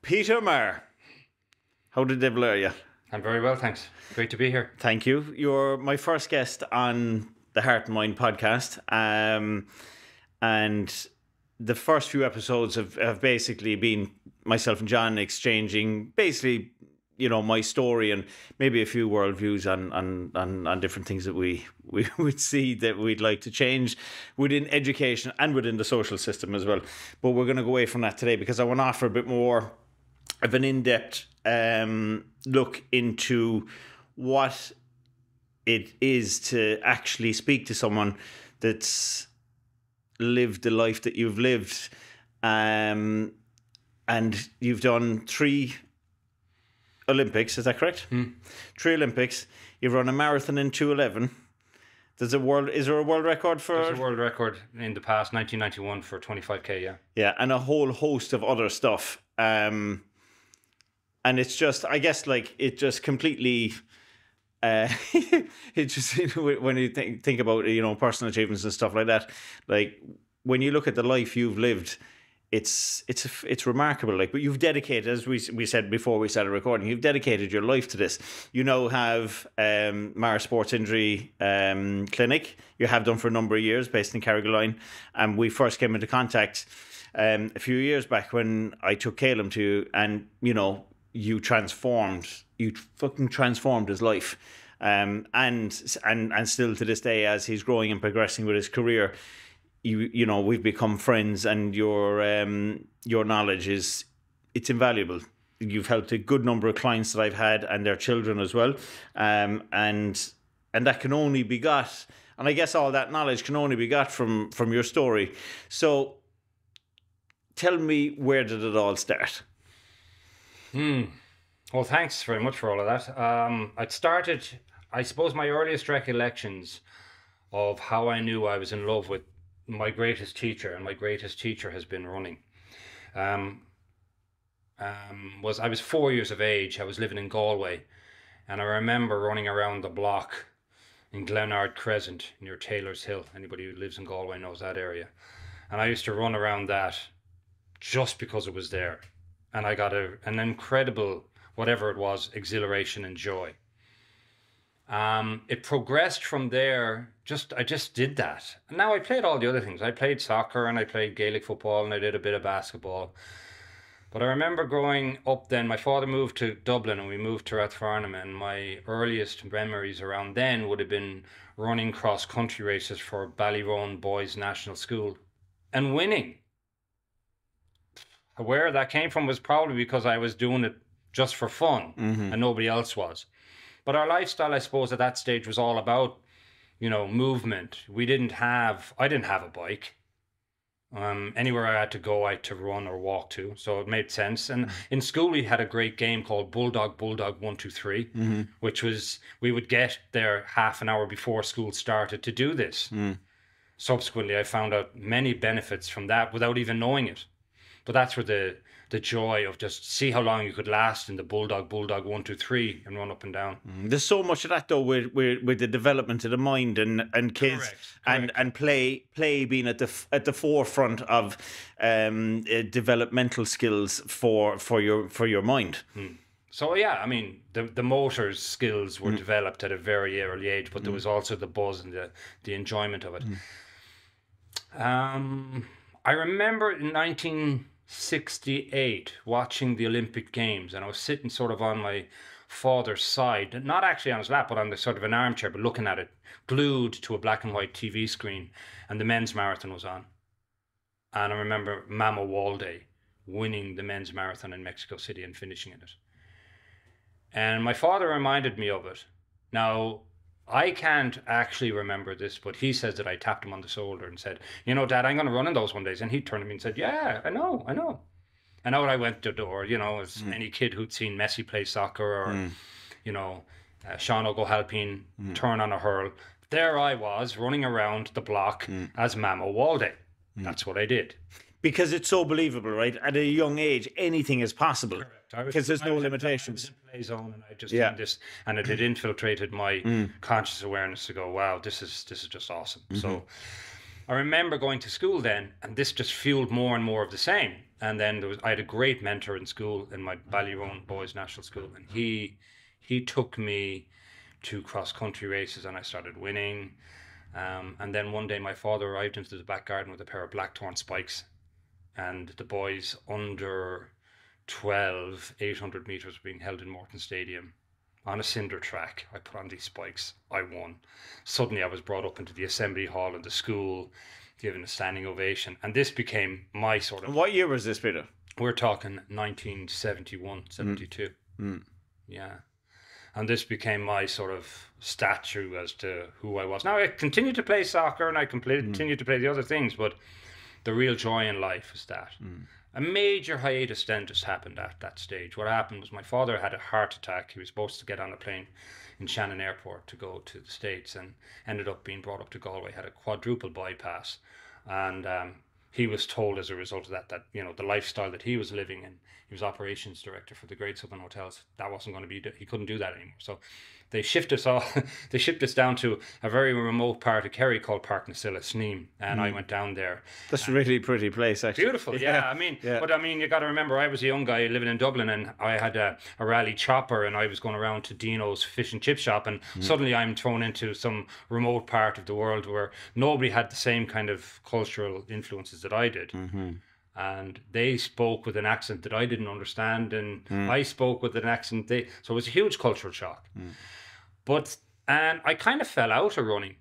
Peter Maher. How the devil are you? I'm very well, thanks. Great to be here. Thank you. You're my first guest on the Heart and Mind podcast. And the first few episodes have basically been myself and John exchanging basically, my story and maybe a few worldviews on different things that we would see that we'd like to change within education and within the social system as well. But we're going to go away from that today because I want to offer a bit more of an in-depth look into what it is to actually speak to someone that's lived the life that you've lived. And you've done 3 Olympics, is that correct? 3 Olympics. You've run a marathon in 2:11. Is there a world record for? There's a world record in the past, 1991, for 25k. Yeah. Yeah, and a whole host of other stuff. And it's just, I guess, like it just completely. It just when you think about personal achievements and stuff like that, like when you look at the life you've lived. It's remarkable. Like, but you've dedicated, as we said before we started recording, you've dedicated your life to this. You now have Maher Sports Injury Clinic. You have done for a number of years, based in Carrigaline. And we first came into contact a few years back when I took Caleb to you, and you fucking transformed his life. And still to this day, as he's growing and progressing with his career. We've become friends, and your knowledge it's invaluable. You've helped a good number of clients that I've had and their children as well, and that can only be got, and I guess all that knowledge can only be got from your story. So, tell me, where did it all start? Well, thanks very much for all of that. It started, I suppose, my earliest recollections of how I knew I was in love with my greatest teacher, and my greatest teacher has been running. I was 4 years of age. I was living in Galway, and I remember running around the block in Glenard Crescent near Taylor's Hill. Anybody who lives in Galway knows that area. And I used to run around that just because it was there, and I got an incredible, whatever it was, exhilaration and joy. It progressed from there. I just did that. And now I played all the other things. I played soccer, and I played Gaelic football, and I did a bit of basketball. But I remember growing up then, my father moved to Dublin and we moved to Rathfarnham, and my earliest memories around then would have been running cross-country races for Ballyroan Boys National School and winning. Where that came from was probably because I was doing it just for fun, and nobody else was. But our lifestyle, I suppose, at that stage was all about, movement. I didn't have a bike. Anywhere I had to go, I had to run or walk to. So it made sense. And in school, we had a great game called Bulldog 1, 2, 3, which was, we would get there half an hour before school started to do this. Subsequently, I found out many benefits from that without even knowing it. But that's where the joy of just see how long you could last in the Bulldog 1, 2, 3 and run up and down. There's so much of that though with the development of the mind and kids. Correct. And play being at the forefront of developmental skills for your mind. So yeah, I mean the motor skills were developed at a very early age, but there was also the buzz and the enjoyment of it. I remember in 1968 watching the Olympic Games, and I was sitting sort of on my father's side, not actually on his lap, but on the sort of an armchair, but looking at it, glued to a black and white TV screen, and the men's marathon was on. And I remember Mama Walde winning the men's marathon in Mexico City and finishing in it. And my father reminded me of it. Now, I can't actually remember this, but he says that I tapped him on the shoulder and said, Dad, I'm going to run in those one day. And he turned to me and said, yeah, I know. And out I went to the door, as any kid who'd seen Messi play soccer or, Sean O'Halpine turn on a hurl. There I was running around the block as Mama Walde. That's what I did. Because it's so believable, right? At a young age, anything is possible. Correct. Because there's no limitations. I was in play zone, and I just did this, and it had infiltrated my conscious awareness to go, wow, this is just awesome. So I remember going to school then, and this just fueled more and more of the same. And then I had a great mentor in school, in my Ballyrone Boys National School, and he took me to cross country races, and I started winning. And then one day my father arrived into the back garden with a pair of blackthorn spikes, and the boys under 12, 800 meters were being held in Morton Stadium on a cinder track. I put on these spikes. I won. Suddenly I was brought up into the assembly hall in the school, given a standing ovation. And this became my sort of... What year was this, Peter? We're talking 1971, 72. Yeah. And this became my sort of statue as to who I was. Now, I continued to play soccer and I continued to play the other things, but the real joy in life is that. A major hiatus then just happened at that stage. What happened was my father had a heart attack. He was supposed to get on a plane in Shannon Airport to go to the States and ended up being brought up to Galway, had a quadruple bypass. And he was told as a result of that, the lifestyle that he was living in, he was operations director for the Great Southern Hotels, that wasn't going to be, he couldn't do that anymore. So they shipped us down to a very remote part of Kerry called Park Nasilla, Sneem, and I went down there. That's a really pretty place, actually. Beautiful, yeah. But you got to remember, I was a young guy living in Dublin, and I had a rally chopper, and I was going around to Dino's fish and chip shop, and suddenly I'm thrown into some remote part of the world where nobody had the same kind of cultural influences that I did. And they spoke with an accent that I didn't understand, and I spoke with an accent so it was a huge cultural shock. And I kind of fell out of running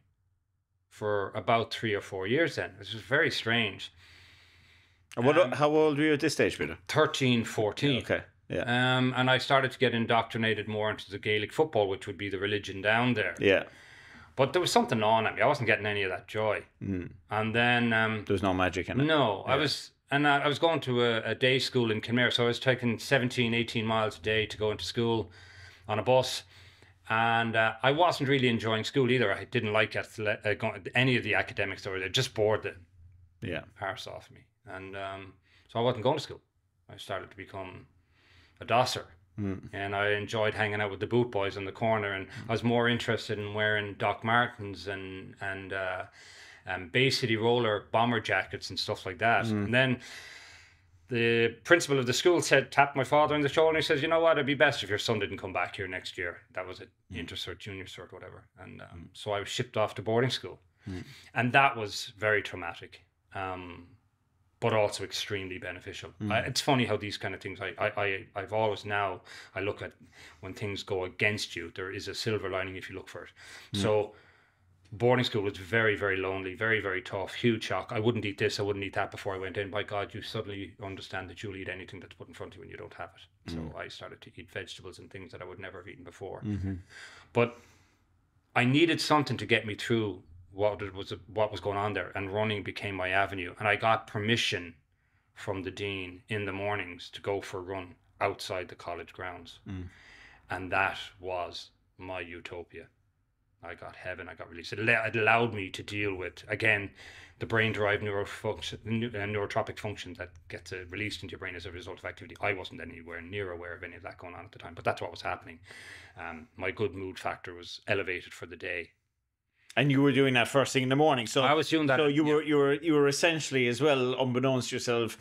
for about 3 or 4 years then. It was very strange. And how old were you at this stage, Peter? 13, 14. Okay, yeah. And I started to get indoctrinated more into the Gaelic football, which would be the religion down there. Yeah. But there was something on at me. I wasn't getting any of that joy. And then... there was no magic in it. No, yeah. I was going to a day school in Kenmare, so I was taking 17, 18 miles a day to go into school on a bus. And I wasn't really enjoying school either. I didn't like any of the academics that were there. Just bored the arse off me. And so I wasn't going to school. I started to become a dosser. And I enjoyed hanging out with the boot boys in the corner. And I was more interested in wearing Doc Martens and Bay City Roller bomber jackets and stuff like that. And then the principal of the school tapped my father on the shoulder and he says, you know what, it'd be best if your son didn't come back here next year. That was it, intercert, junior cert, whatever. And so I was shipped off to boarding school. And that was very traumatic, but also extremely beneficial. It's funny how these kind of things, I've always now, I look at when things go against you, there is a silver lining if you look for it. So boarding school was very, very lonely, very, very tough, huge shock. I wouldn't eat this, I wouldn't eat that before I went in. By God, you suddenly understand that you'll eat anything that's put in front of you when you don't have it. So I started to eat vegetables and things that I would never have eaten before. But I needed something to get me through what was going on there, and running became my avenue. And I got permission from the dean in the mornings to go for a run outside the college grounds. And that was my utopia. I got heaven, I got release. It allowed me to deal with, again, the brain-derived neurotropic function that gets released into your brain as a result of activity. I wasn't anywhere near aware of any of that going on at the time, but that's what was happening. My good mood factor was elevated for the day. And you were doing that first thing in the morning. So I was doing that. So you were essentially, as well, unbeknownst to yourself,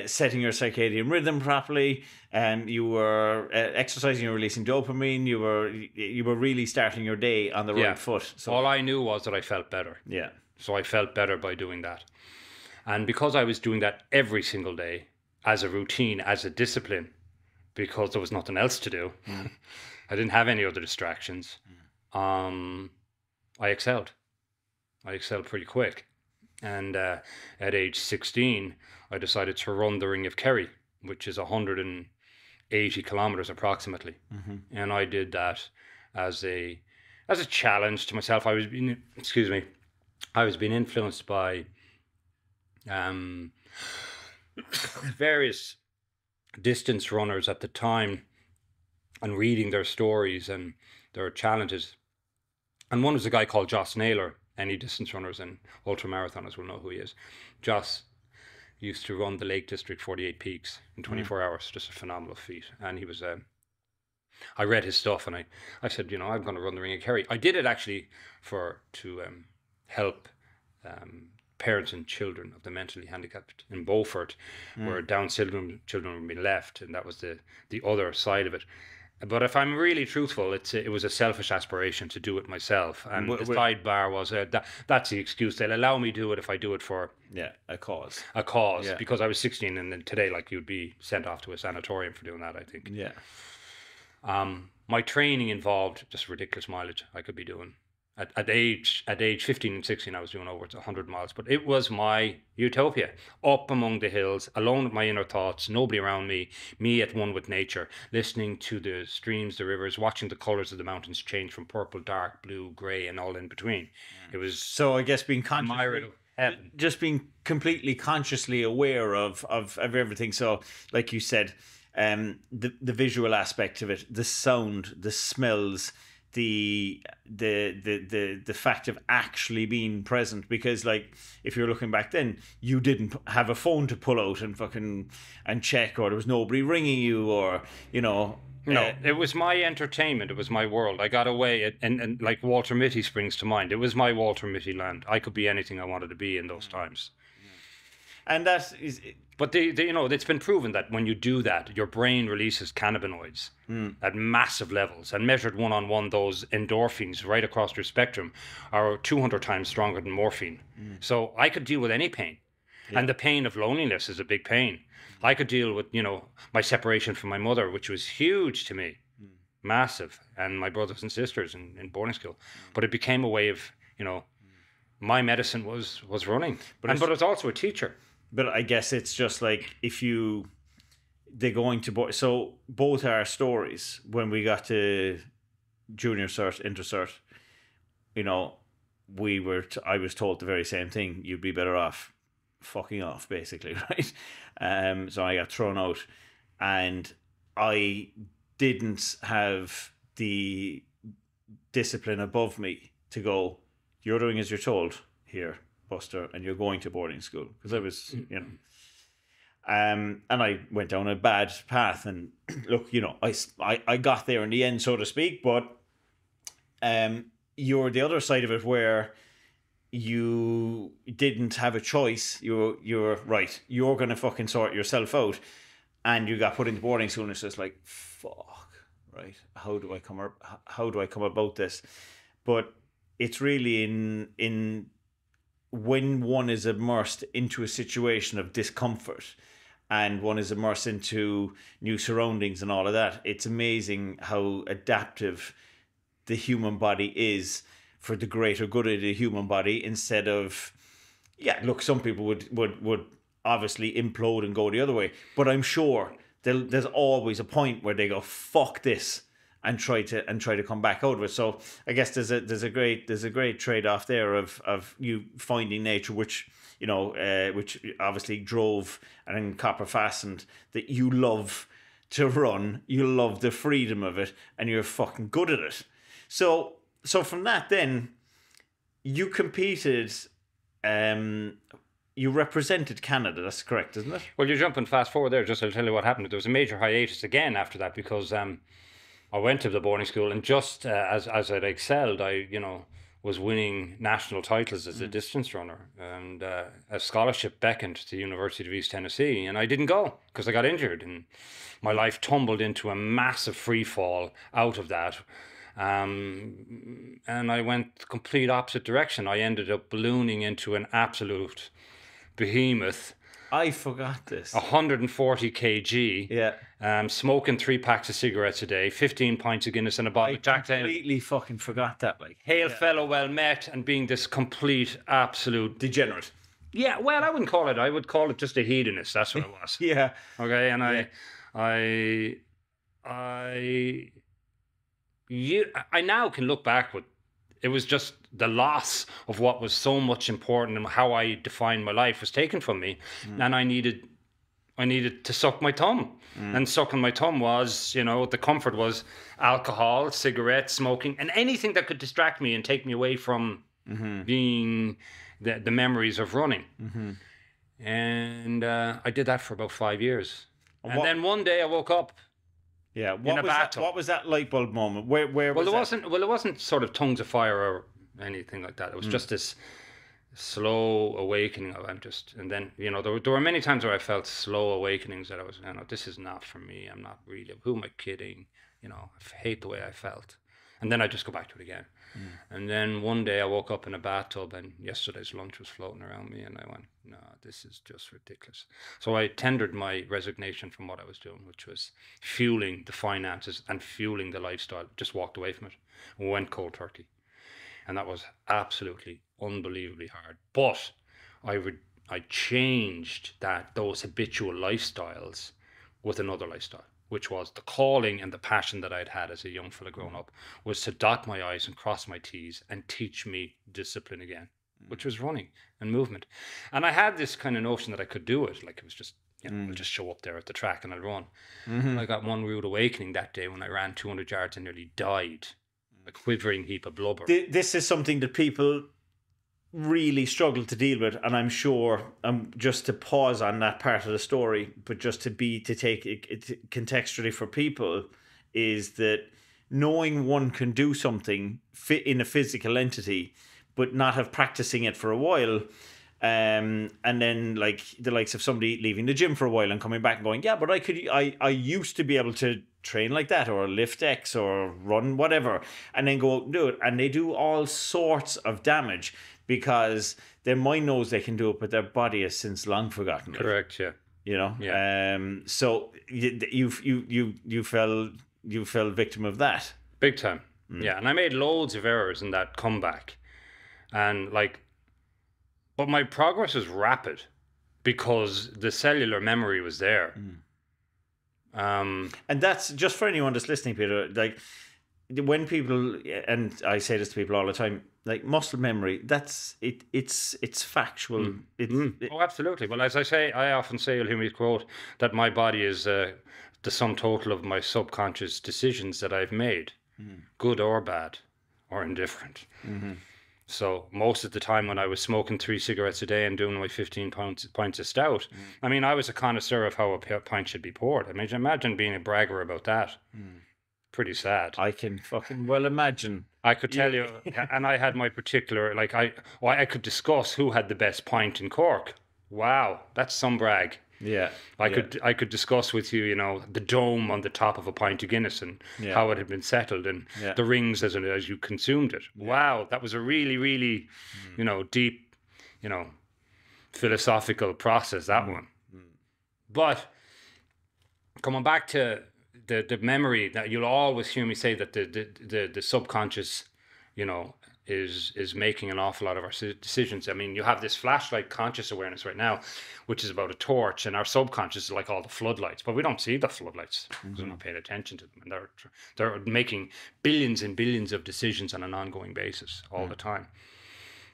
setting your circadian rhythm properly, and you were exercising, you were releasing dopamine, you were really starting your day on the right foot. So all I knew was that I felt better. Yeah. So I felt better by doing that. And because I was doing that every single day as a routine, as a discipline, because there was nothing else to do, I didn't have any other distractions, I excelled. I excelled pretty quick. And at age 16, I decided to run the Ring of Kerry, which is 180 kilometers approximately. And I did that as a challenge to myself. I was being influenced by various distance runners at the time and reading their stories and their challenges. And one was a guy called Joss Naylor. Any distance runners and ultramarathoners will know who he is. Joss used to run the Lake District 48 Peaks in 24 hours, just a phenomenal feat. And he was, I read his stuff and I said, I'm going to run the Ring of Kerry. I did it actually to help parents and children of the mentally handicapped in Beaufort, where Down syndrome children were being left, and that was the other side of it. But if I'm really truthful, it was a selfish aspiration to do it myself, and the sidebar was that's the excuse. They'll allow me to do it if I do it for a cause. Because I was 16, and then today, like, you'd be sent off to a sanatorium for doing that, I think. Yeah. My training involved just ridiculous mileage I could be doing. At age 15 and 16, I was doing over 100 miles, but it was my utopia. Up among the hills, alone with my inner thoughts, nobody around me at one with nature, listening to the streams, the rivers, watching the colours of the mountains change from purple, dark, blue, grey, and all in between. It was so, I guess, being just being completely consciously aware of everything. So, like you said, the visual aspect of it, the sound, the smells, the fact of actually being present, because, like, if you're looking back then, you didn't have a phone to pull out and check, or there was nobody ringing you, or no, it was my entertainment, it was my world. I got away, and like Walter Mitty springs to mind. It was my Walter Mitty land. I could be anything I wanted to be in those times. And that is, but it's been proven that when you do that, your brain releases cannabinoids at massive levels, and measured one-on-one, those endorphins right across your spectrum are 200 times stronger than morphine. So I could deal with any pain, and the pain of loneliness is a big pain. I could deal with, my separation from my mother, which was huge to me, massive, and my brothers and sisters in boarding school. But it became a way of, my medicine was running, but it was also a teacher. But I guess it's just like, they're going to, so both our stories, when we got to junior cert, inter cert, I was told the very same thing. You'd be better off fucking off, basically, right? So I got thrown out, and I didn't have the discipline above me to go, you're doing as you're told here, Buster, and you're going to boarding school, because I was, and I went down a bad path, and look, I got there in the end, so to speak, but you're the other side of it, where you didn't have a choice. You're right, you're gonna fucking sort yourself out, and you got put into boarding school, and it's just like, fuck, right, how do I come about this? But it's really in when one is immersed into a situation of discomfort, and one is immersed into new surroundings and all of that, it's amazing how adaptive the human body is for the greater good of the human body, instead of, look, some people would obviously implode and go the other way, but I'm sure there's always a point where they go, fuck this, and try to come back out of it. So I guess there's a great trade-off there of you finding nature, which which obviously drove and then copper fastened, that you love to run, you love the freedom of it, and you're fucking good at it. So from that, then you competed, you represented Canada. That's correct, isn't it? Well, you're jumping fast forward there. Just I'll tell you what happened. There was a major hiatus again after that, because I went to the boarding school, and just as I'd excelled, I was winning national titles as a distance runner, and a scholarship beckoned to the University of East Tennessee, and I didn't go because I got injured, and my life tumbled into a massive free fall out of that. And I went the complete opposite direction. I ended up ballooning into an absolute behemoth. I forgot this. 140 kg. Yeah. Smoking 3 packs of cigarettes a day, 15 pints of Guinness and a bottle of Jack Daniels. I completely fucking forgot that. Like, hail fellow, well met, and being this complete, absolute degenerate. Yeah, well, I wouldn't call it. I would call it just a hedonist. That's what it was. Yeah. Okay, and I now can look back with, it was just the loss of what was so much important, and how I defined my life was taken from me, and I needed to suck my thumb, and sucking my thumb was, the comfort was alcohol, cigarettes, smoking, and anything that could distract me and take me away from being the memories of running. And I did that for about 5 years, and then one day I woke up. Yeah, what was that light bulb moment? Where it wasn't sort of tongues of fire or anything like that. It was just this slow awakening of and then, there were many times where I felt slow awakenings that I was, this is not for me. I'm not really, who am I kidding? I hate the way I felt. And then I just go back to it again. And then one day I woke up in a bathtub and yesterday's lunch was floating around me, and I went, no, this is just ridiculous. So I tendered my resignation from what I was doing, which was fueling the finances and fueling the lifestyle. Just walked away from it and went cold turkey. And that was absolutely unbelievably hard. But I changed those habitual lifestyles with another lifestyle, which was the calling and the passion that I'd had as a young fella growing up, was to dot my I's and cross my T's and teach me discipline again, which was running and movement. And I had this kind of notion that I could do it. Like, it was just, I'll just show up there at the track and I'll run. And I got one rude awakening that day when I ran 200 yards and nearly died. A quivering heap of blubber. This is something that people really struggle to deal with, and I'm sure, just to pause on that part of the story, but just to take it contextually for people, is that knowing one can do something fit in a physical entity, but not have practicing it for a while, and then like the likes of somebody leaving the gym for a while and coming back and going, yeah, but I used to be able to train like that, or lift X, or run whatever, and then go out and do it, and they do all sorts of damage because their mind knows they can do it, but their body has since long forgotten it. Correct, yeah. Yeah. So you fell victim of that. Big time. Yeah, and I made loads of errors in that comeback, and but my progress was rapid because the cellular memory was there. And that's just for anyone that's listening, Peter. Like, when people, and I say this to people all the time, like, muscle memory, that's it. It's factual. Oh, absolutely. Well, as I often say, you'll hear me quote that my body is the sum total of my subconscious decisions that I've made, good or bad, or indifferent. So most of the time when I was smoking 3 cigarettes a day and doing my 15 pints of stout, I mean, I was a connoisseur of how a pint should be poured. I mean, imagine being a bragger about that. Pretty sad. I can fucking well imagine. I could tell you, and I had my particular, I could discuss who had the best pint in Cork. Wow, that's some brag. Yeah. I could discuss with you, the dome on the top of a pint of Guinness and how it had been settled, and the rings as you consumed it. Wow, that was a really, really, deep, philosophical process, that one. But coming back to the memory, that you'll always hear me say that the subconscious, is making an awful lot of our decisions. I mean, you have this flashlight conscious awareness right now, which is about a torch, and our subconscious is like all the floodlights, but we don't see the floodlights because we're not paying attention to them, and they're making billions and billions of decisions on an ongoing basis all the time.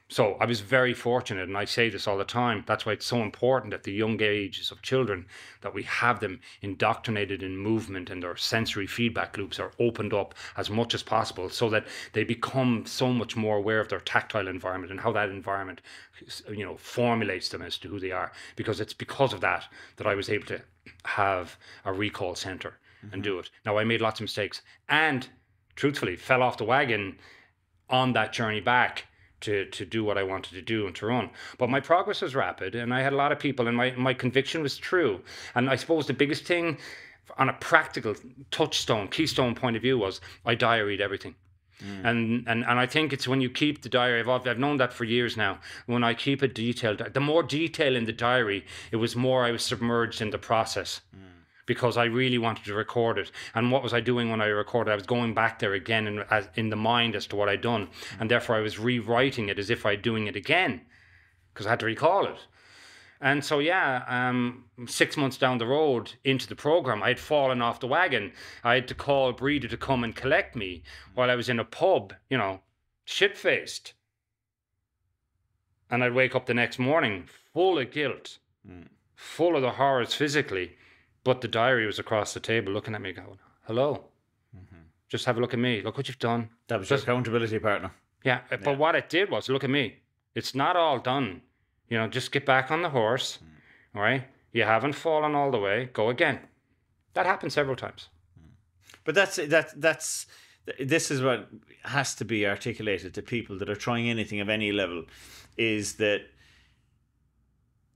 So I was very fortunate, and I say this all the time, that's why it's so important at the young ages of children that we have them indoctrinated in movement, and their sensory feedback loops are opened up as much as possible, so that they become so much more aware of their tactile environment and how that environment, formulates them as to who they are. Because it's because of that I was able to have a recall center and do it. Now, I made lots of mistakes and truthfully fell off the wagon on that journey back to do what I wanted to do and to run. But my progress was rapid, and I had a lot of people, and my conviction was true. And I suppose the biggest thing on a practical keystone point of view was I diaried everything. And I think it's when you keep the diary, I've known that for years now, when I keep it detailed, the more detail in the diary, it was more I was submerged in the process. Because I really wanted to record it. And what was I doing when I recorded? I was going back there again in the mind as to what I'd done. And therefore I was rewriting it as if I'd doing it again, because I had to recall it. And so, 6 months down the road into the program, I had fallen off the wagon. I had to call Breeder to come and collect me while I was in a pub, shit-faced. And I'd wake up the next morning full of guilt, full of the horrors physically. But the diary was across the table looking at me going, hello, just have a look at me. Look what you've done. That was your accountability partner. Yeah, but what it did was, look at me. It's not all done. Just get back on the horse, all right? You haven't fallen all the way. Go again. That happened several times. But that's this is what has to be articulated to people that are trying anything of any level, is that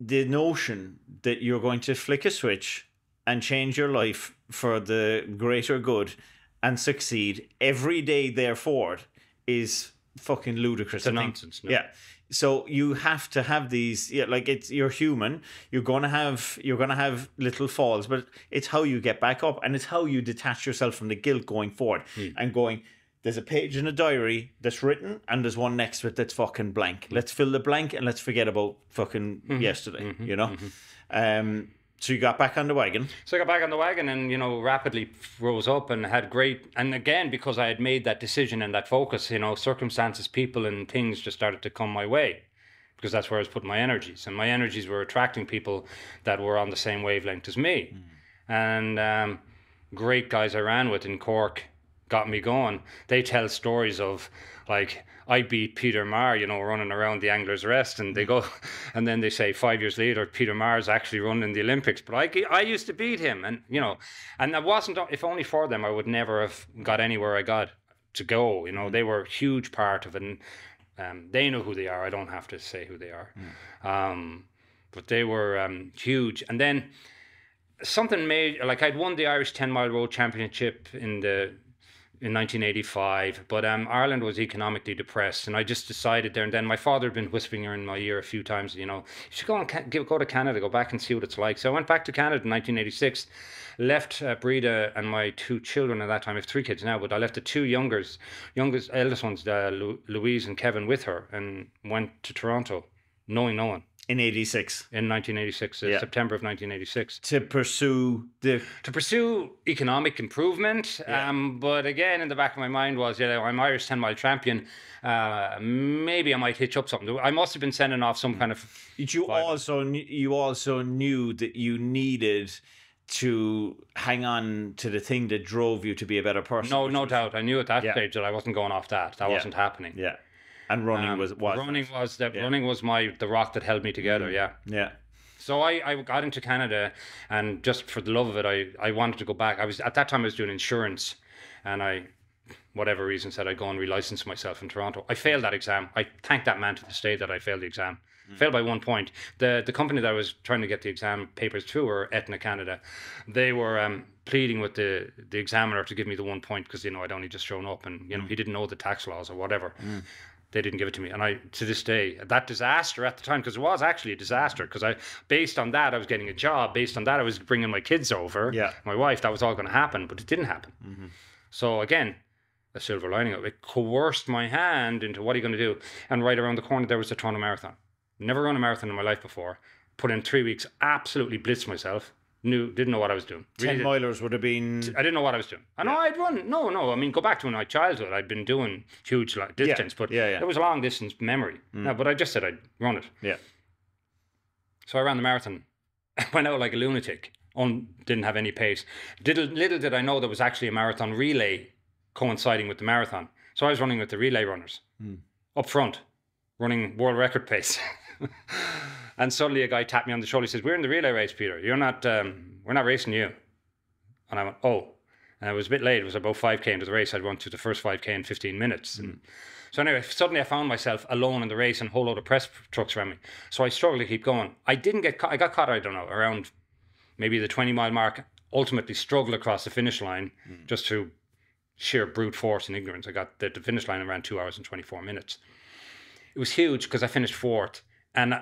the notion that you're going to flick a switch and change your life for the greater good and succeed every day therefore is fucking ludicrous. It's nonsense. No? Yeah. So you have to have these, like you're human. You're gonna have little falls, but it's how you get back up, and it's how you detach yourself from the guilt going forward and going. There's a page in a diary that's written, and there's one next to it that's fucking blank. Let's fill the blank and let's forget about fucking yesterday. So you got back on the wagon. So I got back on the wagon and, rapidly rose up and had great... And again, because I had made that decision and that focus, circumstances, people and things just started to come my way because that's where I was putting my energies. And my energies were attracting people that were on the same wavelength as me. And great guys I ran with in Cork got me going. They tell stories of, like... I beat Peter Maher, running around the Anglers Rest, and they go, and then they say 5 years later, Peter Maher's actually running the Olympics. But I used to beat him, and and it wasn't. If only for them, I would never have got anywhere I got to go. They were a huge part of it, and they know who they are. I don't have to say who they are, but they were huge. And then something made, like I'd won the Irish 10-mile road championship in 1985, but Ireland was economically depressed, and I just decided there and then. My father had been whispering in my ear a few times, you should go to Canada, go back and see what it's like. So I went back to Canada in 1986, left Breda and my 2 children at that time. I have 3 kids now, but I left the 2 eldest ones, Louise and Kevin, with her, and went to Toronto, knowing no one. In 86. In 1986, September of 1986. To pursue economic improvement. But again, in the back of my mind was, I'm Irish 10-mile champion. Maybe I might hitch up something. I must have been sending off some kind of... You also knew that you needed to hang on to the thing that drove you to be a better person. No doubt. I knew at that stage that I wasn't going off that. That wasn't happening. Yeah. And running was running was the rock that held me together. Yeah. So I got into Canada, and just for the love of it, I wanted to go back. At that time I was doing insurance, and I, whatever reason, said I'd go and relicense myself in Toronto. I failed that exam. I thank that man to this day that I failed the exam. Failed by 1 point. The company that I was trying to get the exam papers to were Aetna Canada. They were pleading with the examiner to give me the 1 point because I'd only just shown up, and he didn't know the tax laws or whatever. They didn't give it to me, and I, to this day, that disaster at the time, because it was actually a disaster, because based on that I was getting a job, based on that I was bringing my kids over, my wife, that was all going to happen, but it didn't happen. So again, a silver lining of it, it coerced my hand into what are you going to do, and right around the corner there was the Toronto Marathon. Never run a marathon in my life before, put in 3 weeks, absolutely blitzed myself. Didn't know what I was doing. 10 milers would have been... I didn't know what I was doing. I know I'd run. No. I mean, go back to my childhood. I'd been doing huge distance, but it was a long distance memory. No, but I just said I'd run it. Yeah. So I ran the marathon. I went out like a lunatic. Didn't have any pace. Little did I know there was actually a marathon relay coinciding with the marathon. So I was running with the relay runners up front, running world record pace. And suddenly a guy tapped me on the shoulder. He says, "We're in the relay race, Peter. We're not racing you." And I went, "Oh." And it was a bit late. It was about 5K into the race. I'd run through the first 5K in 15 minutes. And so anyway, suddenly I found myself alone in the race and a whole load of press trucks around me. So I struggled to keep going. I didn't get caught. I got caught, I don't know, around maybe the 20-mile mark. Ultimately struggled across the finish line just through sheer brute force and ignorance. I got the finish line around 2 hours and 24 minutes. It was huge because I finished 4th. And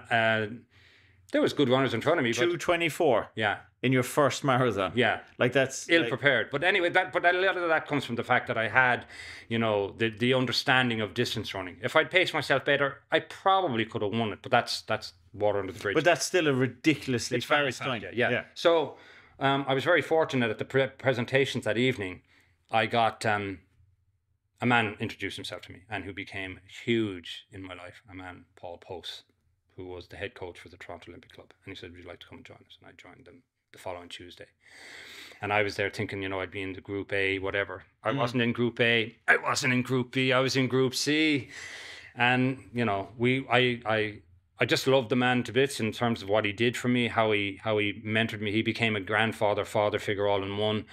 there was good runners in front of me. 2:24. Yeah. In your first marathon. Yeah. Like that's ill prepared. But anyway, but a lot of that comes from the fact that I had, the understanding of distance running. If I'd paced myself better, I probably could have won it. But that's water under the bridge. But that's still a ridiculously fast time. Yeah. So I was very fortunate at the presentations that evening. I got a man introduced himself to me and who became huge in my life. A man, Paul Post, who was the head coach for the Toronto Olympic Club. And he said, "Would you like to come and join us?" And I joined them the following Tuesday. And I was there thinking, I'd be in the Group A, whatever. I wasn't in Group A. I wasn't in Group B. I was in Group C. And, I I just love the man to bits in terms of what he did for me, how he mentored me. He became a grandfather, father figure all in one.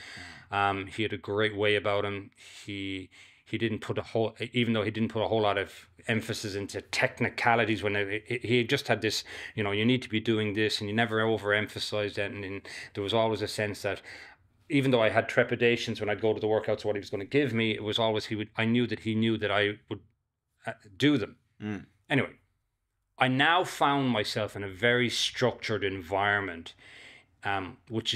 He had a great way about him. He didn't put a whole, even though he didn't put a whole lot of emphasis into technicalities. When he just had this, you need to be doing this, and he never overemphasized it. And there was always a sense that, even though I had trepidations when I'd go to the workouts, what he was going to give me, it was always I knew that he knew that I would do them. Anyway, I now found myself in a very structured environment, which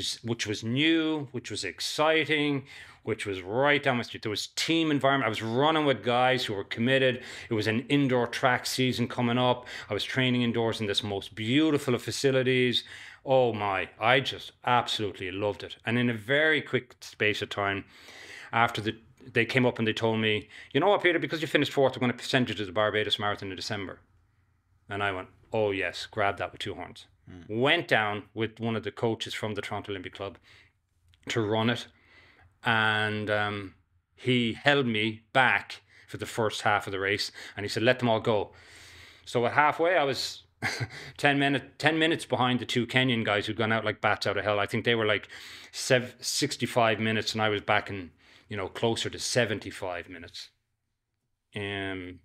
was new, which was exciting, which was right down my street. There was team environment. I was running with guys who were committed. It was an indoor track season coming up. I was training indoors in this most beautiful of facilities. Oh my, I just absolutely loved it. And in a very quick space of time, after they came up and they told me, you know what, Peter, because you finished fourth, we're going to send you to the Barbados Marathon in December. And I went, oh yes, grab that with two horns. Went down with one of the coaches from the Toronto Olympic Club to run it. And he held me back for the first half of the race. And he said, let them all go. So at halfway, I was 10 minutes behind the two Kenyan guys who'd gone out like bats out of hell. I think they were like 65 minutes, and I was back in, closer to 75 minutes. And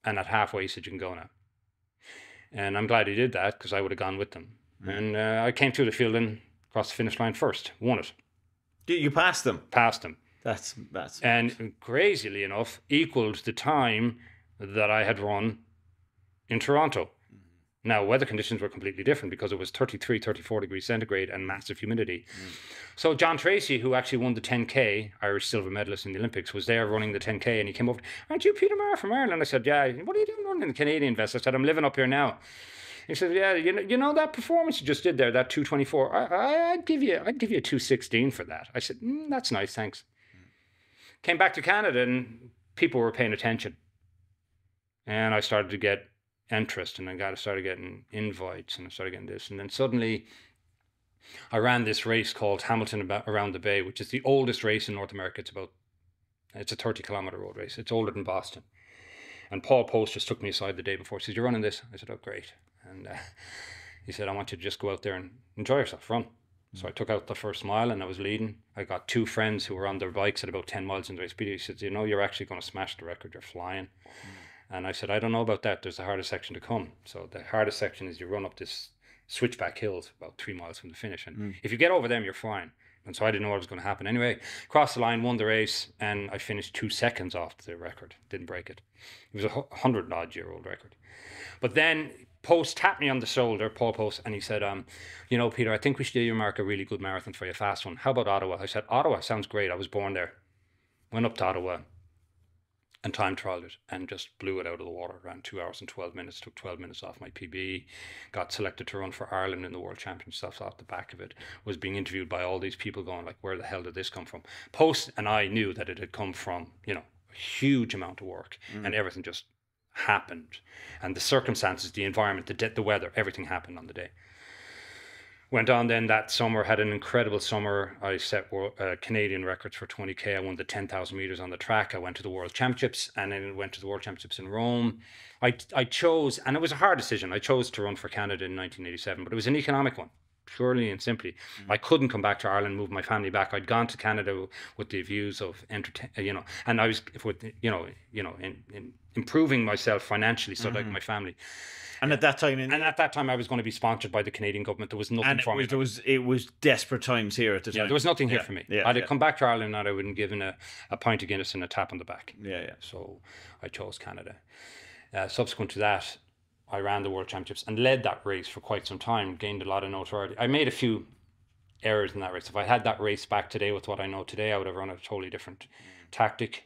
at halfway, he said, you can go now. And I'm glad he did that, because I would have gone with them. And I came through the field and crossed the finish line first. Won it. You passed them? Passed them. That's and crazily enough, equaled the time that I had run in Toronto. Now, weather conditions were completely different because it was 33, 34 degrees centigrade and massive humidity. So John Tracy, who actually won the 10K, Irish silver medalist in the Olympics, was there running the 10K, and he came over, aren't you Peter Maher from Ireland? I said, yeah. What are you doing running the Canadian vest? I said, I'm living up here now. He said, yeah, you know that performance you just did there, that 224, I'd give you a 216 for that. I said, that's nice, thanks. Came back to Canada, and people were paying attention. And I started to get interest, and I started getting invites, and I started getting this. And then suddenly I ran this race called Hamilton Around the Bay, which is the oldest race in North America. It's a 30-kilometer road race. It's older than Boston. And Paul Post just took me aside the day before. He said, you're running this? I said, oh, great. And he said, I want you to just go out there and enjoy yourself, run. So I took out the first mile, and I was leading. I got two friends who were on their bikes at about 10 miles in the race. He said, you're actually going to smash the record. You're flying. And I said, I don't know about that. There's the hardest section to come. So the hardest section is you run up this switchback hills about 3 miles from the finish. And if you get over them, you're fine. And so I didn't know what was going to happen. Anyway, crossed the line, won the race, and I finished 2 seconds off the record. Didn't break it. It was a 100-odd-year-old record. But then Post tapped me on the shoulder, Paul Post, and he said, Peter, I think we should earmark a really good marathon for you, a fast one. How about Ottawa? I said, Ottawa sounds great. I was born there. Went up to Ottawa and time trialed it and just blew it out of the water. Ran 2 hours and 12 minutes, took 12 minutes off my PB, got selected to run for Ireland in the World Championships off the back of it, was being interviewed by all these people going like, where the hell did this come from? Post and I knew that it had come from, a huge amount of work, and everything just happened. And the circumstances, the environment, the weather, everything happened on the day. Went on then that summer, had an incredible summer. I set Canadian records for 20K. I won the 10,000 meters on the track. I went to the World Championships, and then went to the World Championships in Rome. I chose, and it was a hard decision, I chose to run for Canada in 1987, but it was an economic one, purely and simply. I couldn't come back to Ireland, move my family back. I'd gone to Canada with the views of and I was in improving myself financially, so like my family. And at that time, I was going to be sponsored by the Canadian government. There was nothing for me. It was desperate times here at the time. Yeah, there was nothing here for me. I'd come back to Ireland, and I wouldn't given a pint of Guinness and a tap on the back. So I chose Canada. Subsequent to that, I ran the World Championships and led that race for quite some time. Gained a lot of notoriety. I made a few errors in that race. If I had that race back today with what I know today, I would have run a totally different tactic.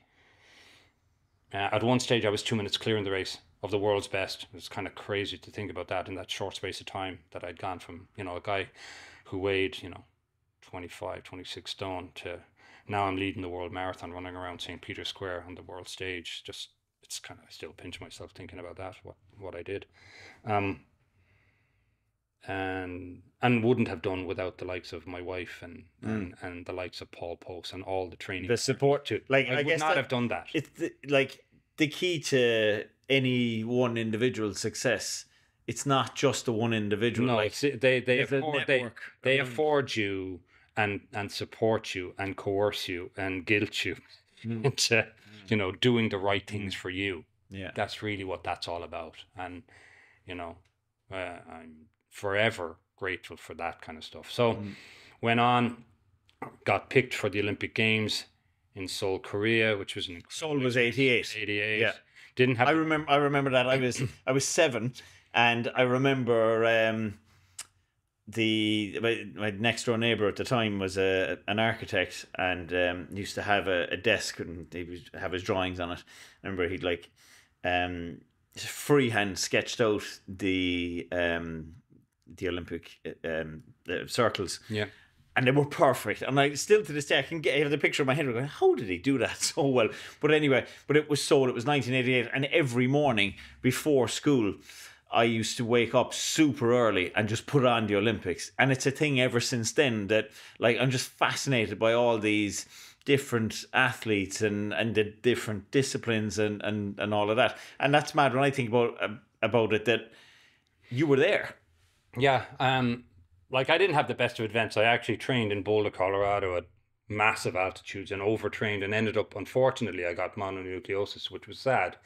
At one stage, I was 2 minutes clear in the race of the world's best. It was kind of crazy to think about that in that short space of time, that I'd gone from, a guy who weighed, 25, 26 stone to now I'm leading the world marathon, running around St. Peter's Square on the world stage. Just, it's kind of, I still pinch myself thinking about that, what I did. And wouldn't have done without the likes of my wife and the likes of Paul Post and all the training. The support too. I would not have done that. It's the key to any one individual's success it's not just the one individual. No, like they there's a afford network they around. afford you and support you and coerce you and guilt you into doing the right things for you. Yeah. That's really what that's all about. And you know, I'm forever grateful for that kind of stuff. So went on, got picked for the Olympic Games in Seoul, Korea, which was an Seoul was 88. 88. Yeah. Didn't have I remember that. I was 7, and I remember my next door neighbor at the time was an architect, and used to have a desk, and he would have his drawings on it. I remember he'd like freehand sketched out the Olympic circles. Yeah. And they were perfect. And I still to this day, I have the picture in my head going, how did he do that so well? But anyway, it was Seoul. It was 1988. And every morning before school, I used to wake up super early and just put on the Olympics. And it's a thing ever since then that, like, I'm just fascinated by all these different athletes and the different disciplines and all of that. And that's mad when I think about it, that you were there. Yeah. Like, I didn't have the best of events. I actually trained in Boulder, Colorado at massive altitudes and overtrained, and ended up, unfortunately, I got mononucleosis, which was sad.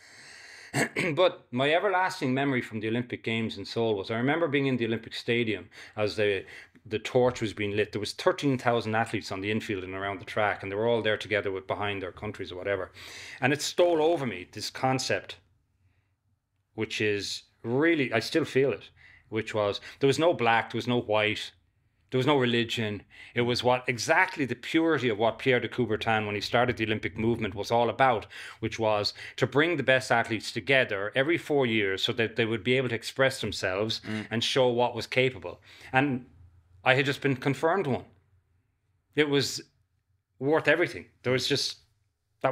But my everlasting memory from the Olympic Games in Seoul was, I remember being in the Olympic Stadium as the torch was being lit. There was 13,000 athletes on the infield and around the track, and they were all there together with behind their countries or whatever. And it stole over me, this concept, which is really, I still feel it, which was, there was no black, there was no white, there was no religion. It was exactly the purity of what Pierre de Coubertin, when he started the Olympic movement, was all about, which was to bring the best athletes together every 4 years so that they would be able to express themselves and show what was capable. And I had just been confirmed one. It was worth everything. That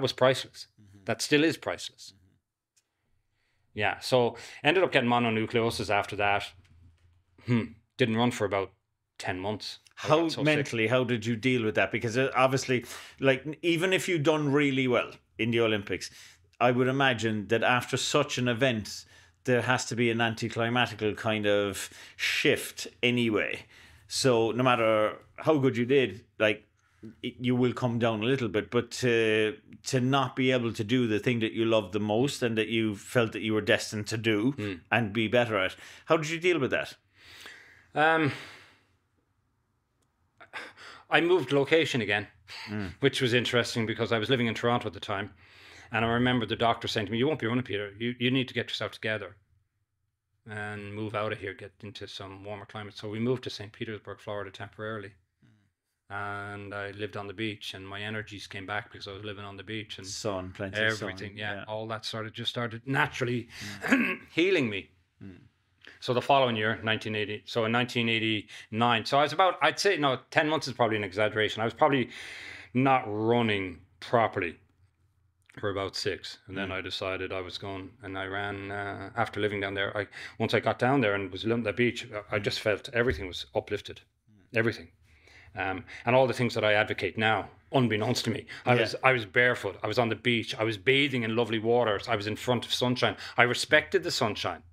was priceless. That still is priceless. Yeah, so ended up getting mononucleosis after that. Didn't run for about 10 months. How mentally, how did you deal with that? Because obviously, like, even if you've done really well in the Olympics, I would imagine that after such an event, there has to be an anticlimactical kind of shift anyway. So no matter how good you did, like, you will come down a little bit, but to not be able to do the thing that you loved the most and that you felt that you were destined to do and be better at, how did you deal with that? I moved location again, which was interesting because I was living in Toronto at the time, and I remember the doctor saying to me, "You won't be running, Peter. You need to get yourself together and move out of here, get into some warmer climate." So we moved to St. Petersburg, Florida temporarily. And I lived on the beach, and my energies came back because I was living on the beach, and sun, plenty everything, of sun, all that started naturally healing me. So the following year, 1980, so in 1989, so I was about, I'd say, no, 10 months is probably an exaggeration. I was probably not running properly for about 6, and then I decided I was going, and I ran after living down there. Once I got down there and was living at the beach, I just felt everything was uplifted, everything. And all the things that I advocate now, unbeknownst to me, I was barefoot, I was on the beach, I was bathing in lovely waters, I was in front of sunshine. I respected the sunshine.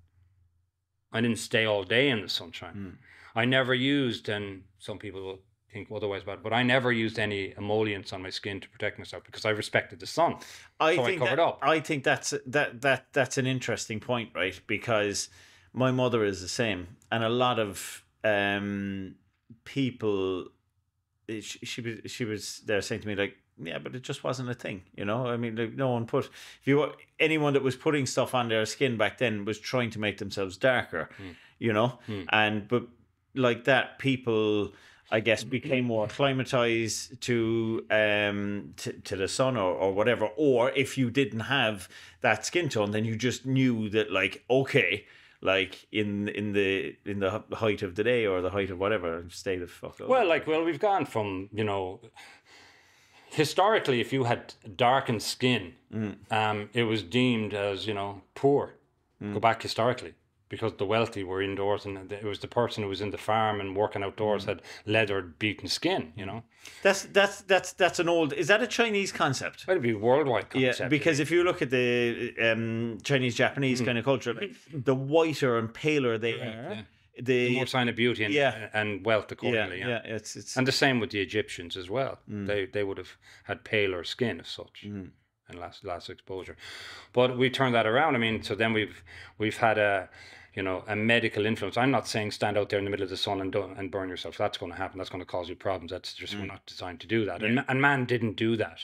I didn't stay all day in the sunshine. I never used, and some people will think otherwise about it, but I never used any emollients on my skin to protect myself because I respected the sun. I think that's an interesting point, right? Because my mother is the same, and a lot of people. She was there saying to me, like, yeah, but it just wasn't a thing, you know. I mean, like, no one put, anyone that was putting stuff on their skin back then was trying to make themselves darker, you know. But like that, people, I guess, became more acclimatized to the sun or whatever. Or if you didn't have that skin tone, then you just knew that, like, okay, like in the height of the day or the height of whatever, stay the fuck up. Well, we've gone from, historically, if you had darkened skin, it was deemed as, poor. Go back historically. because the wealthy were indoors, and it was the person who was in the farm and working outdoors had leathered, beaten skin. You know, That's an old. Is that a Chinese concept? it'd be a worldwide concept. Yeah, because if you look at the Chinese Japanese kind of culture, like, the whiter and paler they are, the more sign of beauty and wealth accordingly. Yeah, it's and the same with the Egyptians as well. They would have had paler skin as such. And last exposure, but we turned that around. I mean, so then we've had a medical influence. I'm not saying stand out there in the middle of the sun and burn yourself. That's going to happen. That's going to cause you problems. That's just we're not designed to do that. And man didn't do that.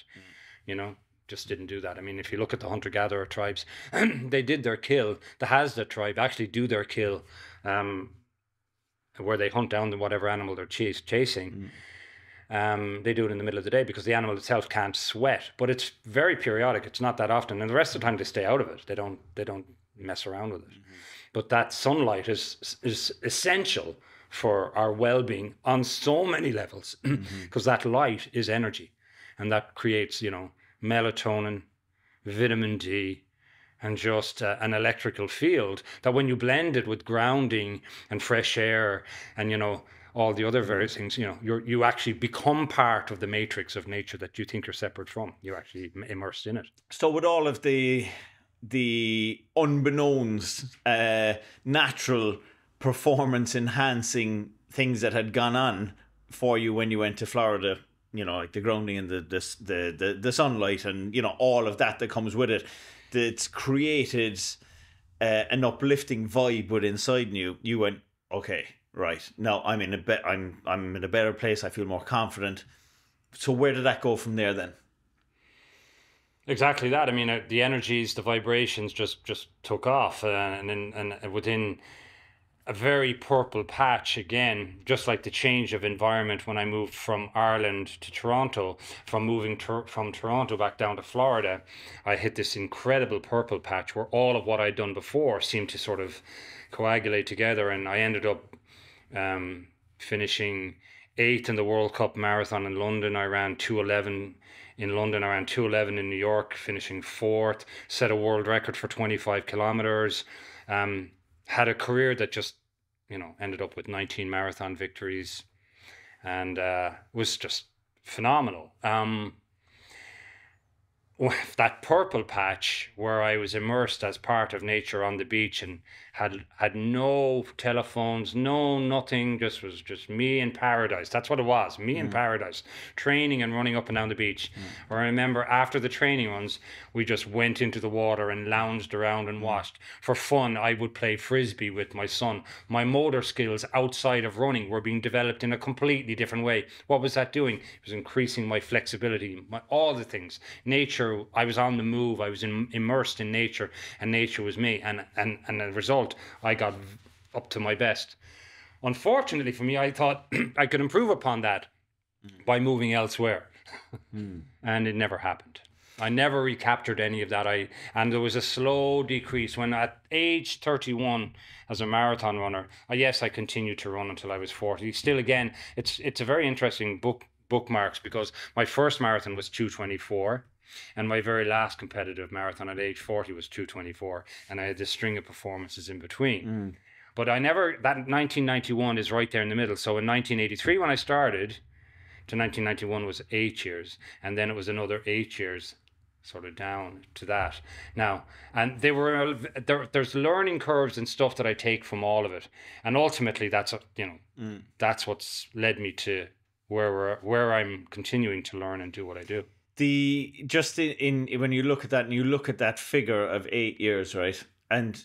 Just didn't do that. I mean, if you look at the hunter-gatherer tribes, they did their kill. The Hazda tribe actually do their kill, where they hunt down whatever animal they're chasing. They do it in the middle of the day because the animal itself can't sweat, but it's very periodic. It's not that often, and the rest of the time they stay out of it. They don't mess around with it. But that sunlight is essential for our well-being on so many levels, because that light is energy, and that creates melatonin, vitamin D, and just an electrical field that when you blend it with grounding and fresh air and all the other various things, you actually become part of the matrix of nature that you think you're separate from. You're actually immersed in it. So with all of the unbeknownst natural performance enhancing things that had gone on for you when you went to Florida, like the grounding and the sunlight and all of that comes with it, that's created an uplifting vibe within inside you. You went, okay, right, now I'm in a better place. I feel more confident. So where did that go from there then? Exactly that. I mean, the energies, the vibrations just took off, and within a very purple patch again, just like the change of environment when I moved from Ireland to Toronto, from moving from Toronto back down to Florida, I hit this incredible purple patch where all of what I'd done before seemed to sort of coagulate together, and I ended up finishing 8th in the World Cup Marathon in London. I ran 2:11 in London. I ran 2:11 in New York, finishing 4th, set a world record for 25 kilometers. Had a career that just, ended up with 19 marathon victories, and was just phenomenal. That purple patch where I was immersed as part of nature on the beach and had no telephones, nothing, was just me in paradise. That's what it was, me in paradise, training and running up and down the beach. Or I remember after the training runs, we just went into the water and lounged around and washed. For fun, I would play frisbee with my son. My motor skills outside of running were being developed in a completely different way. What was that doing? It was increasing my flexibility, all the things. Nature, I was on the move, I was immersed in nature, and nature was me. And as a result, I got up to my best. Unfortunately for me, I thought I could improve upon that by moving elsewhere. And it never happened. I never recaptured any of that. And there was a slow decrease when at age 31 as a marathon runner, yes, I continued to run until I was 40. Still, again, it's a very interesting bookmarks, because my first marathon was 2:24. And my very last competitive marathon at age 40 was 2:24, and I had this string of performances in between. But that 1991 is right there in the middle. So in 1983 when I started to 1991 was 8 years, and then it was another 8 years sort of down to that. Now, and there's learning curves and stuff that I take from all of it, and ultimately that's that's what's led me to where I'm continuing to learn and do what I do. When you look at that and you look at that figure of 8 years, right? And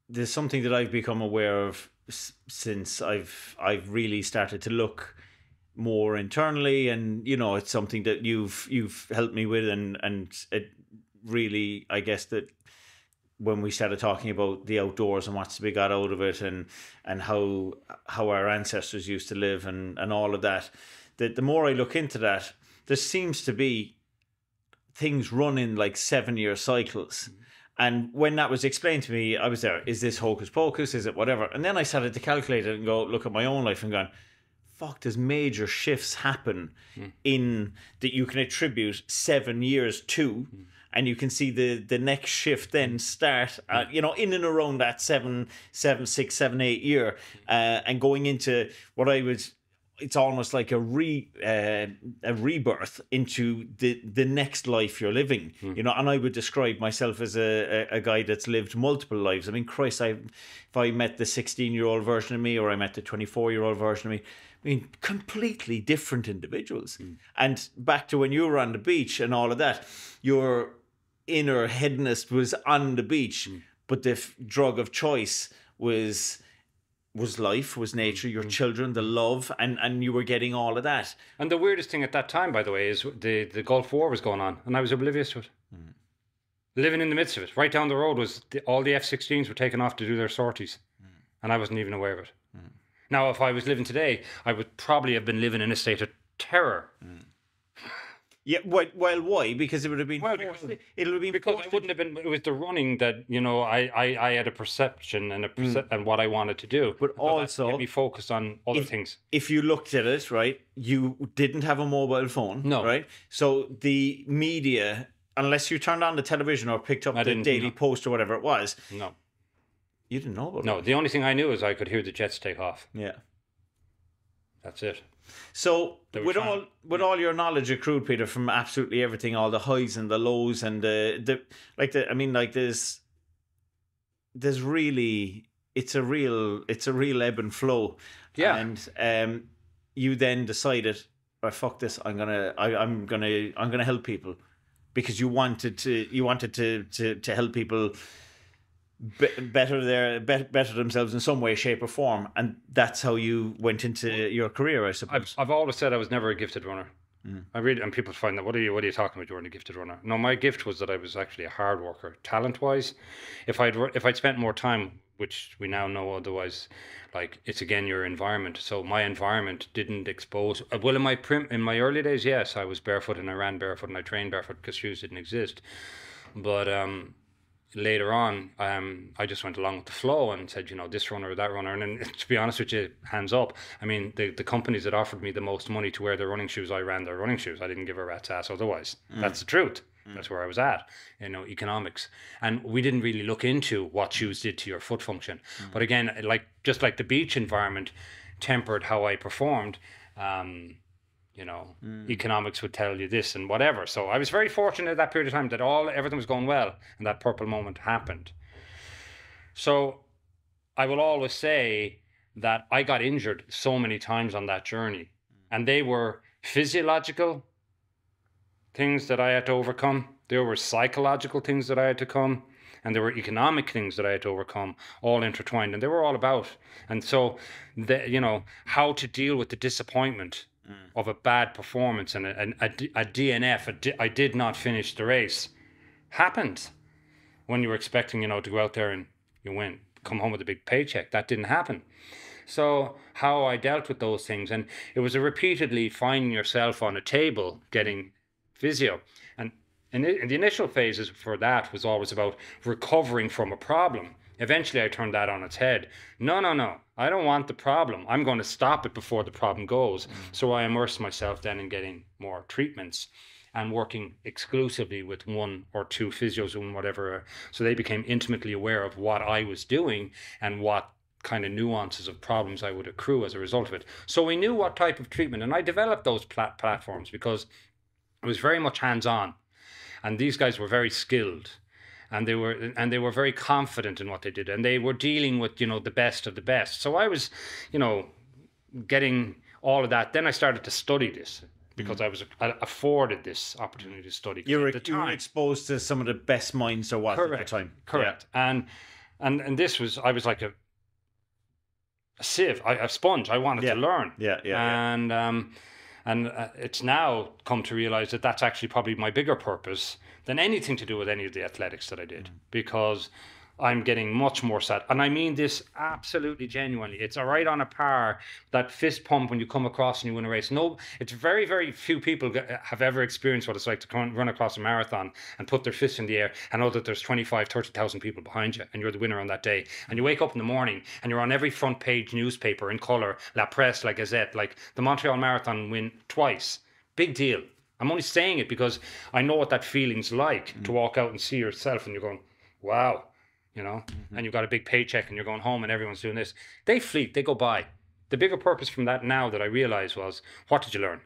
there's something that I've become aware of since I've really started to look more internally, and it's something that you've helped me with, and it really, I guess that when we started talking about the outdoors and what's to be got out of it, and how our ancestors used to live and all of that, the more I look into that, there seems to be things run in like 7-year cycles. And when that was explained to me, I was there, is this hocus pocus? Is it whatever? And then I started to calculate it and go, look at my own life and going, fuck, there's major shifts happen in that you can attribute 7 years to. and you can see the next shift then start, you know, in and around that 6, 7, 8 year, and going into what I would. It's almost like a rebirth into the next life you're living, you know. And I would describe myself as a guy that's lived multiple lives. I mean, Christ, if I met the 16-year-old version of me, or I met the 24-year-old version of me, I mean, completely different individuals. And back to when you were on the beach and all of that, your inner hedonist was on the beach, but the drug of choice was life, was nature, your children, the love, and you were getting all of that. And the weirdest thing at that time, by the way, is the Gulf War was going on, and I was oblivious to it. Living in the midst of it. Right down the road was all the F-16s were taken off to do their sorties, and I wasn't even aware of it. Now, if I was living today, I would probably have been living in a state of terror. Yeah, well, why? Because it would have been. Well, it would have been because I wouldn't have been. It was the running that, you know, I had a perception and and what I wanted to do, but also kept me focused on other things. If you looked at it, right, you didn't have a mobile phone, no, right? So the media, unless you turned on the television or picked up the Daily Post or whatever it was, no, you didn't know about it. No, the only thing I knew is I could hear the jets take off. Yeah, that's it. So with all your knowledge accrued, Peter, from absolutely everything, all the highs and the lows, and there's really it's a real ebb and flow. Yeah. And you then decided, oh, fuck this, I'm gonna help people, because you wanted to help people better themselves in some way, shape, or form, and that's how you went into your career, I suppose. I've always said I was never a gifted runner. I really, and people find that, what are you talking about? You weren't a gifted runner. No, my gift was that I was actually a hard worker, talent wise. If I'd spent more time, which we now know otherwise, like, it's again your environment. So my environment didn't expose. Well, in my early days, yes, I was barefoot and I ran barefoot and I trained barefoot because shoes didn't exist. But later on, I just went along with the flow and said, you know, this runner or that runner. And then, to be honest with you, hands up, I mean, the companies that offered me the most money to wear their running shoes, I ran their running shoes. I didn't give a rat's ass otherwise. That's the truth. That's where I was at, you know, economics. And we didn't really look into what shoes did to your foot function. But again, just like the beach environment tempered how I performed, you know, economics would tell you this and whatever. So I was very fortunate at that period of time that everything was going well and that purple moment happened. So I will always say that I got injured so many times on that journey, and they were physiological things that I had to overcome. There were psychological things that I had to come, and there were economic things that I had to overcome, all intertwined, and they were all about. And so, you know, how to deal with the disappointment of a bad performance and a DNF, I did not finish the race, happened when you were expecting, you know, to go out there and you win, come home with a big paycheck. That didn't happen. So how I dealt with those things, and it was repeatedly finding yourself on a table getting physio. And in the initial phases for that was always about recovering from a problem. Eventually I turned that on its head. No, I don't want the problem. I'm going to stop it before the problem goes. So I immersed myself then in getting more treatments and working exclusively with 1 or 2 physios and whatever. So they became intimately aware of what I was doing and what kind of nuances of problems I would accrue as a result of it. So we knew what type of treatment, and I developed those platforms because it was very much hands-on, and these guys were very skilled. And they were very confident in what they did, and they were dealing with, you know, the best of the best. So I was, you know, getting all of that. Then I started to study this because I was afforded this opportunity to study. You were exposed to some of the best minds there was at the time. Correct. Yeah. And this was, I was like a sieve, a sponge. I wanted to learn. And it's now come to realize that that's actually probably my bigger purpose than anything to do with any of the athletics that I did, because I'm getting much more sad. And I mean this absolutely genuinely. It's right on a par, that fist pump when you come across and you win a race. No, it's very, very few people have ever experienced what it's like to run across a marathon and put their fist in the air and know that there's 25, 30,000 people behind you and you're the winner on that day. And you wake up in the morning and you're on every front page newspaper in colour, La Presse, La Gazette, like the Montreal Marathon win twice. Big deal. I'm only saying it because I know what that feeling's like to walk out and see yourself and you're going, wow, you know, and you've got a big paycheck and you're going home and everyone's doing this. They fleet, they go by. The bigger purpose from that now that I realize was, what did you learn?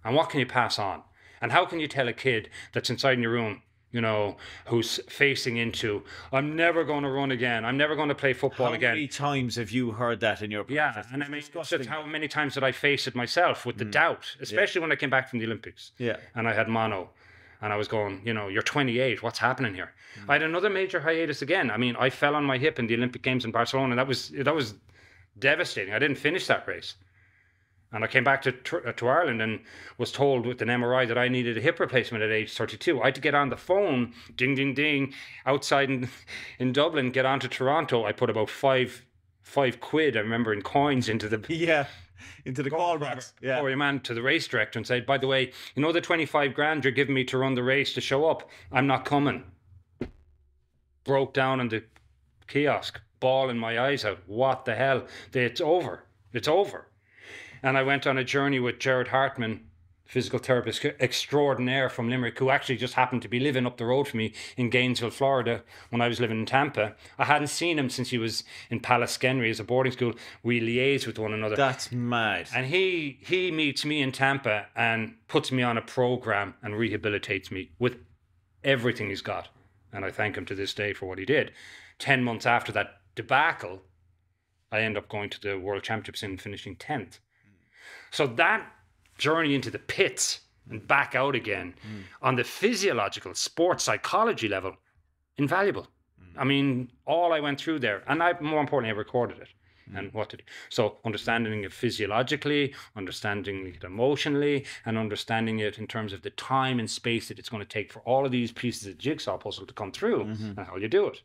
And what can you pass on? And how can you tell a kid that's inside in your room, you know, who's facing into, I'm never going to run again. I'm never going to play football again. How many times have you heard that in your practice? Yeah, and I mean, just how many times did I face it myself with the doubt, especially when I came back from the Olympics. Yeah. And I had mono. And I was going, you know, you're 28. What's happening here? I had another major hiatus again. I mean, I fell on my hip in the Olympic Games in Barcelona. And that was devastating. I didn't finish that race. And I came back to Ireland and was told with an MRI that I needed a hip replacement at age 32. I had to get on the phone, ding, ding, ding, outside in Dublin, get on to Toronto. I put about five quid, I remember, in coins into the call box. Yeah. Or your man to the race director and said, by the way, you know the 25 grand you're giving me to run the race to show up? I'm not coming. Broke down in the kiosk, bawling my eyes out. What the hell? It's over. It's over. And I went on a journey with Gerard Hartman, physical therapist extraordinaire from Limerick, who actually just happened to be living up the road from me in Gainesville, Florida, when I was living in Tampa. I hadn't seen him since he was in Paliskenry as a boarding school. We liaised with one another. That's mad. And he meets me in Tampa and puts me on a program and rehabilitates me with everything he's got. And I thank him to this day for what he did. 10 months after that debacle, I end up going to the World Championships and finishing 10th. So that journey into the pits and back out again on the physiological sports psychology level, invaluable. I mean, all I went through there, and more importantly, I recorded it. And so understanding it physiologically, understanding it emotionally, and understanding it in terms of the time and space that it's going to take for all of these pieces of the jigsaw puzzle to come through, and how you do it.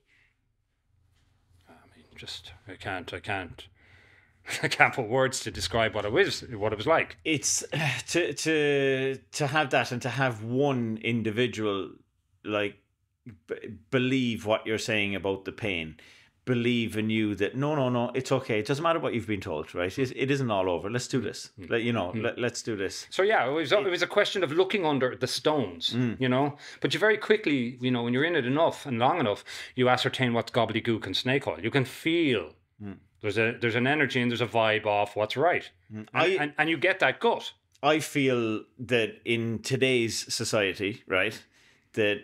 I mean, I can't put words to describe what it was like. It's to have that, and to have one individual like believe what you're saying about the pain, believe in you that no, it's okay. It doesn't matter what you've been told, right? It isn't all over. Let's do this. Let's do this. So yeah, it was a question of looking under the stones, you know. But you very quickly, you know, when you're in it enough and long enough, you ascertain what's gobbledygook and snake oil. You can feel. There's an energy and there's a vibe off what's right. And you get that gut. I feel that in today's society, right, that,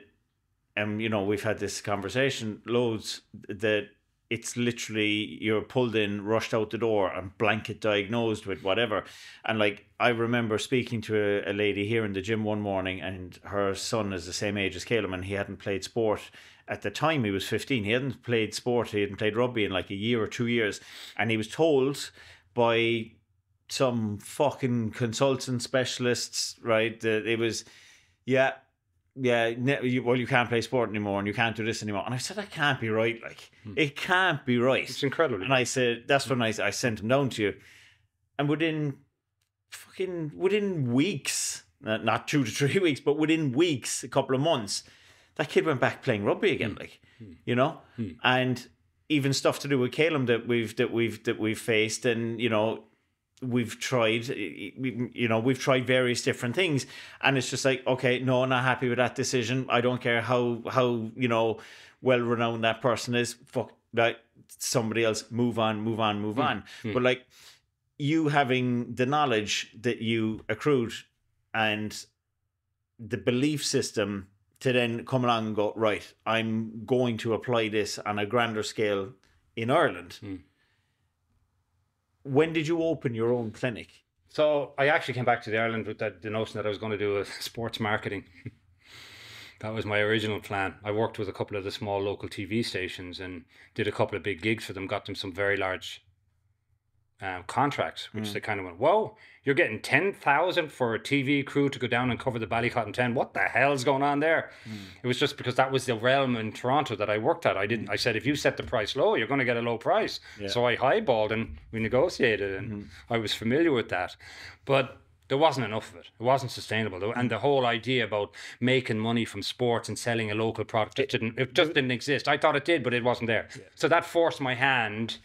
you know, we've had this conversation loads, that it's literally you're pulled in, rushed out the door and blanket diagnosed with whatever. And like, I remember speaking to a lady here in the gym one morning, and her son is the same age as Caleb, and he hadn't played sport. At the time he was 15, he hadn't played sport, he hadn't played rugby in like a year or 2 years. And he was told by some fucking consultant specialists, right, that it was, well, you can't play sport anymore and you can't do this anymore. And I said, that can't be right. Like, it can't be right. It's incredible. And I said, that's when I sent him down to you. And within weeks, not 2 to 3 weeks, but within weeks, a couple of months, that kid went back playing rugby again, you know, and even stuff to do with Caleb that we've faced, and you know, we've tried various different things, and it's just like, okay, no, not happy with that decision. I don't care how you know well renowned that person is. Fuck that, somebody else. Move on. But like, you having the knowledge that you accrued and the belief system to then come along and go, right, I'm going to apply this on a grander scale in Ireland. When did you open your own clinic? So I actually came back to the Ireland with the notion that I was going to do a sports marketing. That was my original plan. I worked with a couple of the small local TV stations and did a couple of big gigs for them, got them some very large contracts, which they kind of went, whoa, you're getting 10,000 for a TV crew to go down and cover the Ballycotton 10. What the hell's going on there? It was just because that was the realm in Toronto that I worked at. I said, if you set the price low, you're going to get a low price. Yeah. So I highballed and we negotiated, and I was familiar with that. But there wasn't enough of it. It wasn't sustainable. And the whole idea about making money from sports and selling a local product just didn't exist. I thought it did, but it wasn't there. Yeah. So that forced my hand.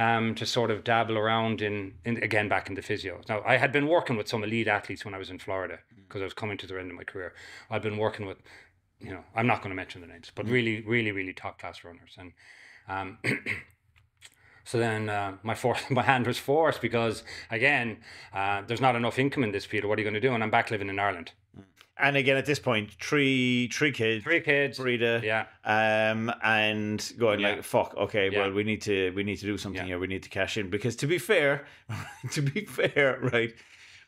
to sort of dabble around in again back into physio. Now, I had been working with some elite athletes when I was in Florida because I was coming to the end of my career. I'd been working with, I'm not going to mention the names, but really, really, really top class runners. And so then my hand was forced because, again, there's not enough income in this, Peter. What are you going to do? And I'm back living in Ireland. And again, at this point, three kids, Breda, yeah, and going like, fuck, okay, well, we need to do something here. We need to cash in because to be fair, right.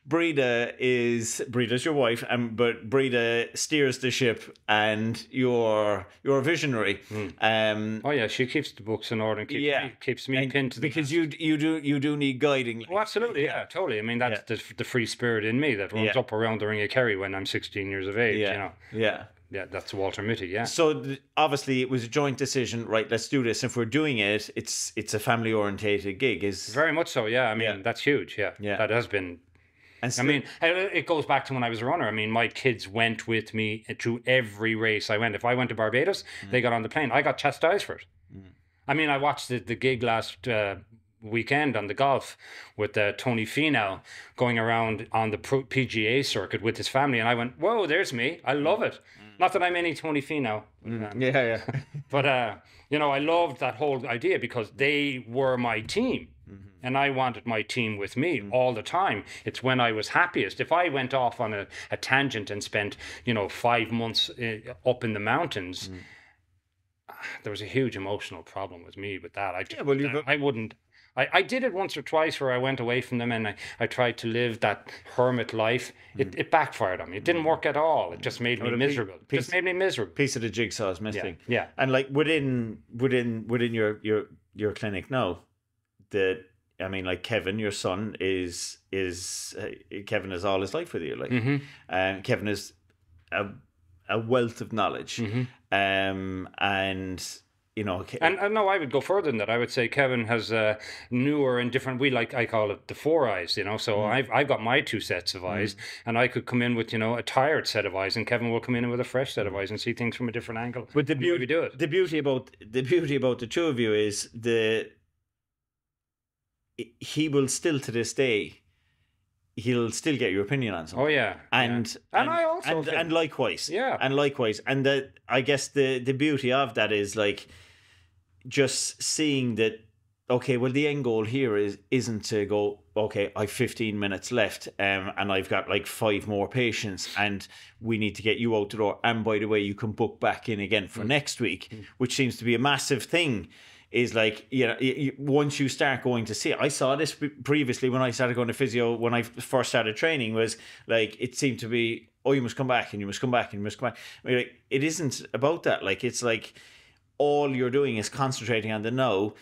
Breda's your wife, but Breda steers the ship, and you're a visionary. Oh yeah, she keeps the books in order and keeps me pinned to the because you do need guiding. Oh, absolutely, yeah, totally. I mean, that's the free spirit in me that runs up around the Ring of Kerry when I'm 16 years of age. Yeah, that's Walter Mitty. Yeah. So obviously it was a joint decision, right? Let's do this. If we're doing it, it's a family orientated gig. Is very much so. Yeah, I mean that's huge. Yeah, that has been. I mean, it goes back to when I was a runner. I mean, my kids went with me to every race I went. If I went to Barbados, they got on the plane. I got chastised for it. I mean, I watched the gig last weekend on the golf with Tony Finau going around on the PGA circuit with his family. And I went, whoa, there's me. I love it. Not that I'm any Tony Finau. But, I loved that whole idea because they were my team. And I wanted my team with me all the time. It's when I was happiest. If I went off on a tangent and spent, 5 months up in the mountains, there was a huge emotional problem with me with that. I wouldn't. I did it once or twice where I went away from them and I tried to live that hermit life. It backfired on me. It didn't work at all. It just made me miserable. Piece of the jigsaw is missing. Yeah. And like within your clinic now, like Kevin, your son is Kevin is all his life with you. Like, Kevin is a wealth of knowledge, and no, I would go further than that. I would say Kevin has newer and different. I call it the four eyes. So I've got my two sets of eyes, and I could come in with a tired set of eyes, and Kevin will come in with a fresh set of eyes and see things from a different angle. But the beauty about the two of you is he will still to this day, he'll still get your opinion on something. Oh yeah, and I also and likewise, and I guess the beauty of that is like just seeing that. Okay, well, the end goal here isn't to go, okay, I've 15 minutes left, and I've got like 5 more patients, and we need to get you out the door. And by the way, you can book back in again for next week, which seems to be a massive thing. Is like, once you start going to see it, I saw this previously when I started going to physio, when I first started training, was like, it seemed to be, oh, you must come back and you must come back and you must come back. I mean, like, it isn't about that. Like, it's like all you're doing is concentrating on the now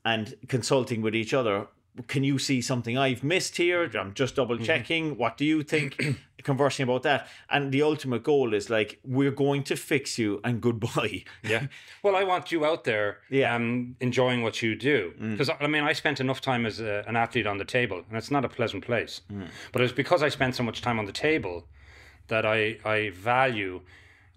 and consulting with each other. Can you see something I've missed here? I'm just double checking. What do you think? Conversing about that. And the ultimate goal is like, we're going to fix you and goodbye. Yeah. Well, I want you out there enjoying what you do. Because, I spent enough time as an athlete on the table, and it's not a pleasant place. But it's because I spent so much time on the table that I value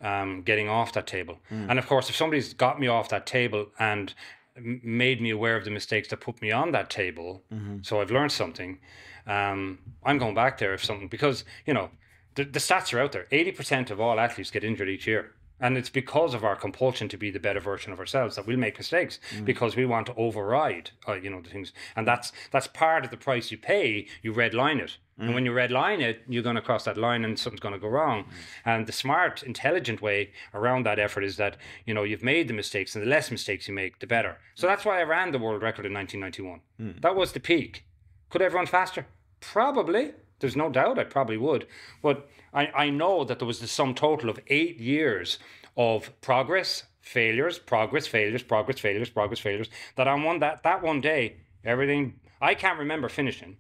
getting off that table. And of course, if somebody's got me off that table and made me aware of the mistakes that put me on that table, so I've learned something, I'm going back there if something, because the stats are out there. 80% of all athletes get injured each year, and it's because of our compulsion to be the better version of ourselves that we'll make mistakes, because we want to override the things, and that's part of the price you pay. You red line it, and when you red line it, you're going to cross that line and something's going to go wrong. And the smart, intelligent way around that effort is that you've made the mistakes, and the less mistakes you make, the better. So that's why I ran the world record in 1991. That was the peak. Could I have run faster? Probably. There's no doubt I probably would. But I know that there was the sum total of 8 years of progress, failures, progress, failures, progress, failures, progress, failures. That on that one day, everything, I can't remember finishing.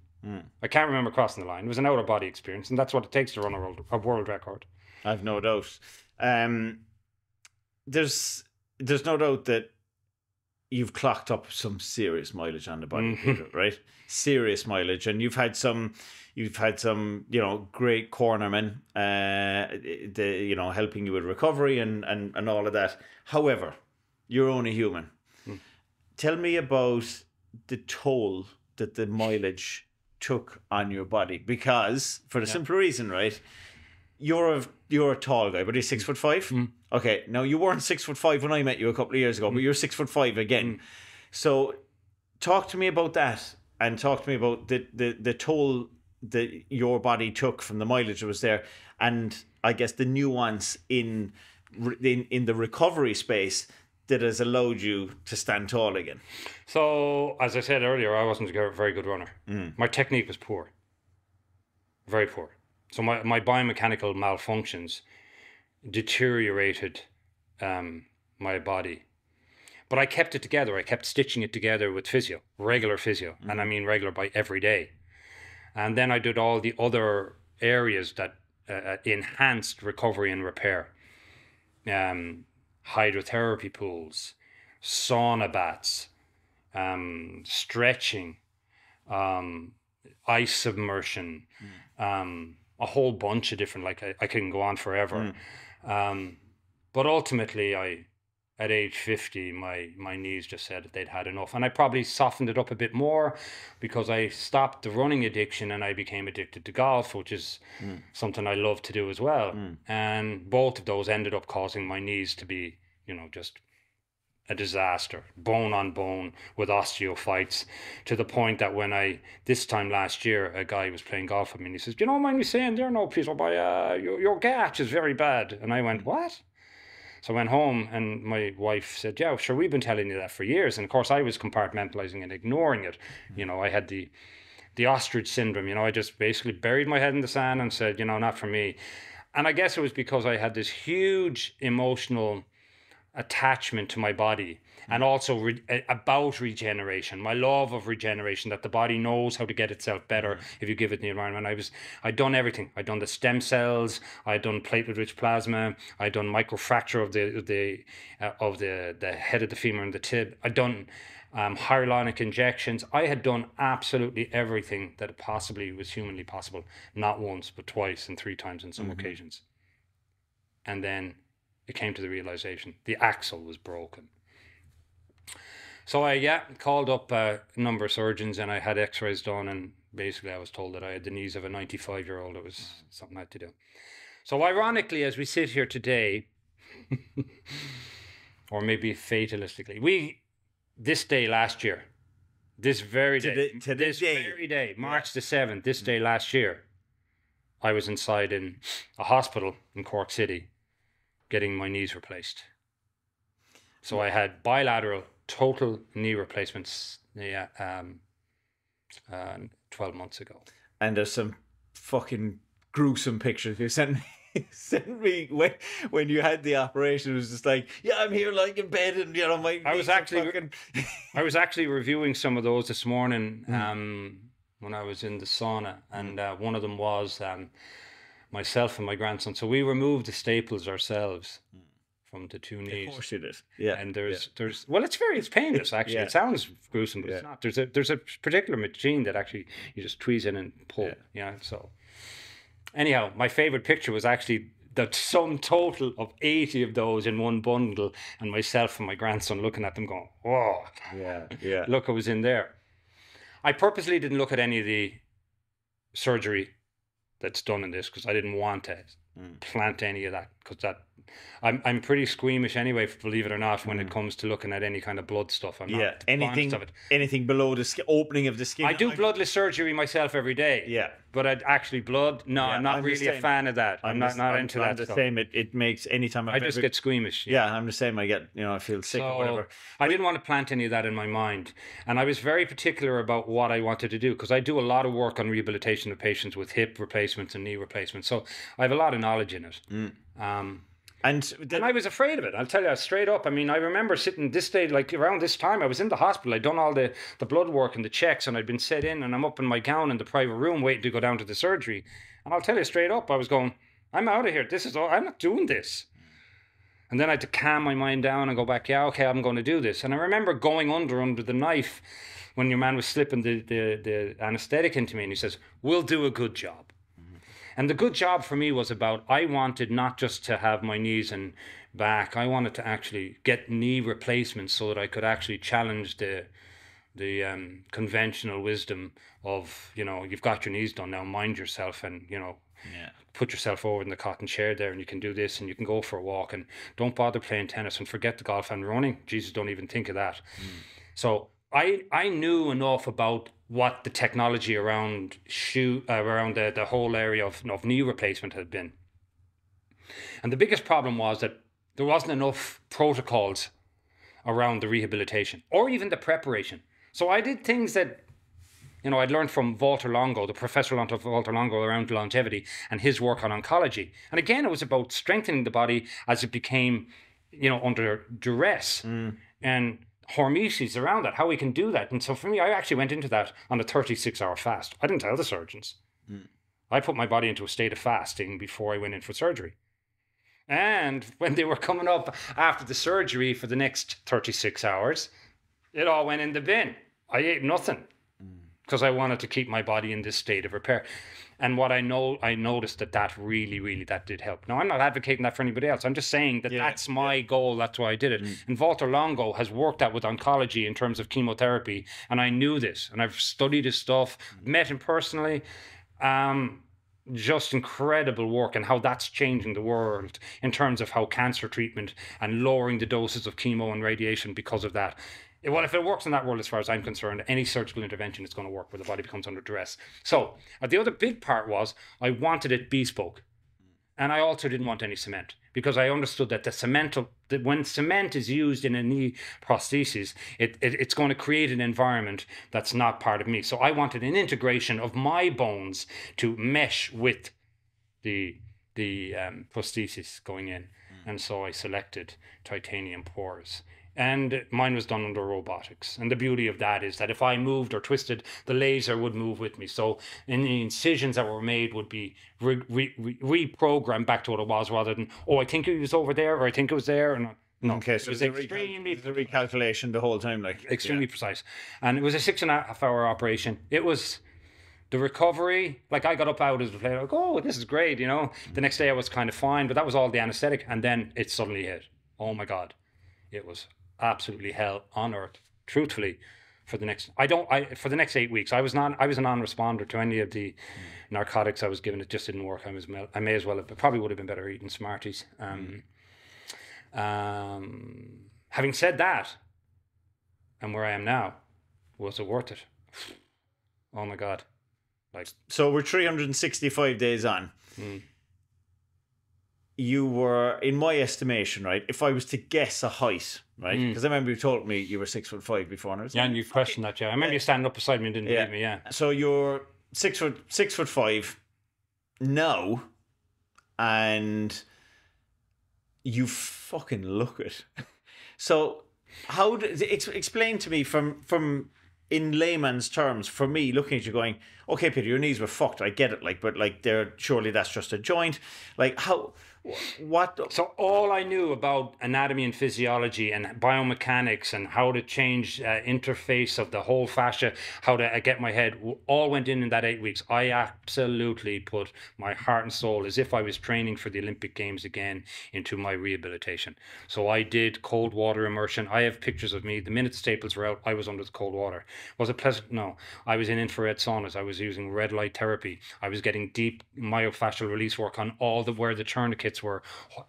I can't remember crossing the line. It was an out of body experience, and that's what it takes to run a world record. I've no doubt. There's no doubt that you've clocked up some serious mileage on the body, right? Serious mileage, and you've had some, great cornermen, helping you with recovery and all of that. However, you're only human. Tell me about the toll that the mileage took on your body, because for the simple reason, right? You're a tall guy, but you're 6'5". Okay, now you weren't 6'5" when I met you a couple of years ago, but you're 6'5" again. So talk to me about that, and talk to me about the toll that your body took from the mileage that was there, and I guess the nuance in the recovery space that has allowed you to stand tall again. So, as I said earlier, I wasn't a very good runner. My technique was poor. Very poor. So my biomechanical malfunctions deteriorated my body. But I kept it together. I kept stitching it together with physio, regular physio. And I mean regular by every day. And then I did all the other areas that enhanced recovery and repair. Hydrotherapy pools, sauna baths, stretching, ice submersion, a whole bunch of different, like I can go on forever. But ultimately at age 50, my knees just said that they'd had enough. And I probably softened it up a bit more because I stopped the running addiction and I became addicted to golf, which is something I love to do as well. And both of those ended up causing my knees to be, just a disaster, bone on bone with osteophytes, to the point that when this time last year, a guy was playing golf with me and he says, "Do you don't mind me saying there, no, Peter, your gait is very bad." And I went, "What?" So I went home and my wife said, "Yeah, sure, we've been telling you that for years." And of course I was compartmentalizing and ignoring it. I had the ostrich syndrome. I just basically buried my head in the sand and said, not for me. And I guess it was because I had this huge emotional attachment to my body, and also about regeneration, my love of regeneration, that the body knows how to get itself better if you give it the environment. I'd done everything. I'd done the stem cells, I'd done platelet-rich plasma, I'd done microfracture of the head of the femur and the tib. I'd done hyaluronic injections. I had done absolutely everything that possibly was humanly possible, not once but twice and 3 times in some occasions. And then it came to the realization the axle was broken. So I called up a number of surgeons and I had x-rays done, and basically I was told that I had the knees of a 95-year-old. It was something I had to do. So ironically, as we sit here today, or maybe fatalistically, this day last year, this very day, March the 7th, this day last year, I was inside in a hospital in Cork City getting my knees replaced. So I had bilateral total knee replacements 12 months ago. And there's some fucking gruesome pictures you sent me when you had the operation. It was just like, yeah, I'm here like in bed, and I was actually reviewing some of those this morning when I was in the sauna, and one of them was myself and my grandson. So we removed the staples ourselves from the 2 knees. Of course you did. Yeah. And there's it's painless actually. It sounds gruesome, but it's not. There's a particular machine that actually you just tweeze in and pull. Yeah. So anyhow, my favorite picture was actually the sum total of 80 of those in one bundle, and myself and my grandson looking at them going, "Whoa." Yeah. Look, I was in there. I purposely didn't look at any of the surgery that's done in this because I didn't want to plant any of that, because I'm pretty squeamish anyway, believe it or not, when it comes to looking at any kind of blood stuff. I'm not anything below the opening of the skin. I do bloodless surgery myself every day. Yeah. But I'd actually blood. No, I'm not really a fan of that. I'm not into that. I'm the same. It makes anytime I just get squeamish. Yeah, I'm the same. I get, I feel sick or whatever. I didn't want to plant any of that in my mind. And I was very particular about what I wanted to do, because I do a lot of work on rehabilitation of patients with hip replacements and knee replacements. So I have a lot of knowledge in it. And I was afraid of it. I'll tell you straight up. I mean, I remember sitting this day, like around this time, I was in the hospital. I'd done all the blood work and the checks, and I'd been set in, and I'm up in my gown in the private room waiting to go down to the surgery. And I'll tell you straight up, I was going, I'm out of here. I'm not doing this. And then I had to calm my mind down and go back, yeah, okay, I'm going to do this. And I remember going under the knife when your man was slipping the anesthetic into me, and he says, "We'll do a good job." And the good job for me was about, I wanted not just to have my knees and back, I wanted to actually get knee replacements so that I could actually challenge the conventional wisdom of, you know, you've got your knees done now, mind yourself, and, you know, put yourself over in the cotton chair there, and you can do this, and you can go for a walk, and don't bother playing tennis, and forget the golf and running. Jesus, don't even think of that. So I knew enough about what the technology around around the whole area of knee replacement had been. And the biggest problem was that there wasn't enough protocols around the rehabilitation or even the preparation. So I did things that, you know, I'd learned from Walter Longo, the Professor Walter Longo, around longevity and his work on oncology. And again, it was about strengthening the body as it became, you know, under duress, and hormesis around that, how we can do that. And so for me, I actually went into that on a 36-hour fast. I didn't tell the surgeons. I put my body into a state of fasting before I went in for surgery. And when they were coming up after the surgery for the next 36 hours, it all went in the bin. I ate nothing because I wanted to keep my body in this state of repair. And what I noticed that really that did help. Now, I'm not advocating that for anybody else. I'm just saying that that's my goal. That's why I did it. And Walter Longo has worked that with oncology in terms of chemotherapy. And I knew this, and I've studied his stuff, met him personally. Just incredible work, and how that's changing the world in terms of how cancer treatment and lowering the doses of chemo and radiation because of that. Well, if it works in that world, as far as I'm concerned, any surgical intervention is going to work where the body becomes under duress. So the other big part was I wanted it bespoke. And I also didn't want any cement, because I understood that that when cement is used in a knee prosthesis, it's going to create an environment that's not part of me. So I wanted an integration of my bones to mesh with the prosthesis going in. And so I selected titanium pores. And mine was done under robotics. And the beauty of that is that if I moved or twisted, the laser would move with me. So any incisions that were made would be reprogrammed back to what it was, rather than, oh, I think it was over there, or I think it was there. And no, okay, so it was extremely the recalculation the whole time, like extremely precise. And it was a 6.5 hour operation. It was the recovery. Like, I got up out of the plane, like, oh, this is great, you know. The next day I was kind of fine, but that was all the anesthetic. And then it suddenly hit. Oh my God. It was absolutely hell on earth, truthfully. For the next 8 weeks, I was a non-responder to any of the narcotics I was given. It just didn't work. I may as well have, probably would have been better eating Smarties. Having said that, and where I am now, was it worth it? Oh my God! Like, so we're 365 days on. You were, in my estimation, right, if I was to guess a height, right, because I remember you told me you were 6'5" before, and I was and you questioned that, I remember you standing up beside me and didn't believe me, So you're 6'5" now, and you fucking look it. So how explain to me from in layman's terms, for me, looking at you going, okay, Peter, your knees were fucked, I get it, like, but like, surely that's just a joint, like, how, what? So all I knew about anatomy and physiology and biomechanics and how to change interface of the whole fascia, how to get my head, all went in that 8 weeks. I absolutely put my heart and soul, as if I was training for the Olympic Games again, into my rehabilitation. So I did cold water immersion. I have pictures of me. The minute the staples were out, I was under the cold water. Was it pleasant? No. I was in infrared saunas. I was using red light therapy. I was getting deep myofascial release work on where the tourniquets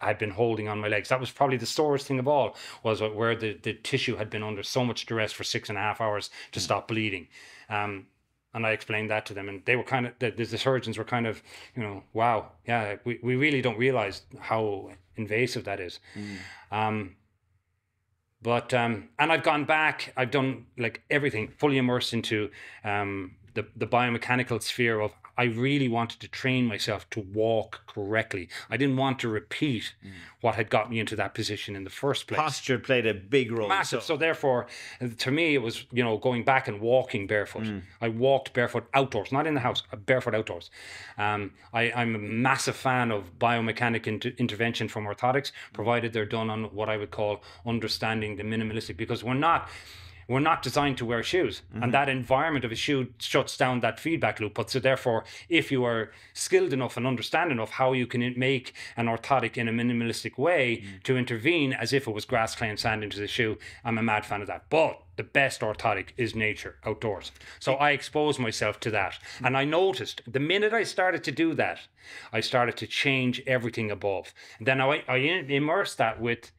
had been holding on my legs. That was probably the sorest thing of all, was where the tissue had been under so much duress for 6.5 hours to stop bleeding. And I explained that to them, and they were kind of, the surgeons were kind of, you know, wow, yeah, we really don't realize how invasive that is. But and I've gone back, I've done like everything, fully immersed into the biomechanical sphere of, I really wanted to train myself to walk correctly. I didn't want to repeat what had got me into that position in the first place. Posture played a big role. Massive. So therefore, to me, it was, you know, going back and walking barefoot. I walked barefoot outdoors, not in the house, barefoot outdoors. I'm a massive fan of biomechanic intervention from orthotics, provided they're done on what I would call understanding the minimalistic, because we're not... We're not designed to wear shoes. And that environment of a shoe shuts down that feedback loop. But so therefore, if you are skilled enough and understand enough how you can make an orthotic in a minimalistic way to intervene as if it was grass, clay and sand into the shoe, I'm a mad fan of that. But the best orthotic is nature, outdoors. So I expose myself to that. And I noticed the minute I started to do that, I started to change everything above. And then I immersed that with,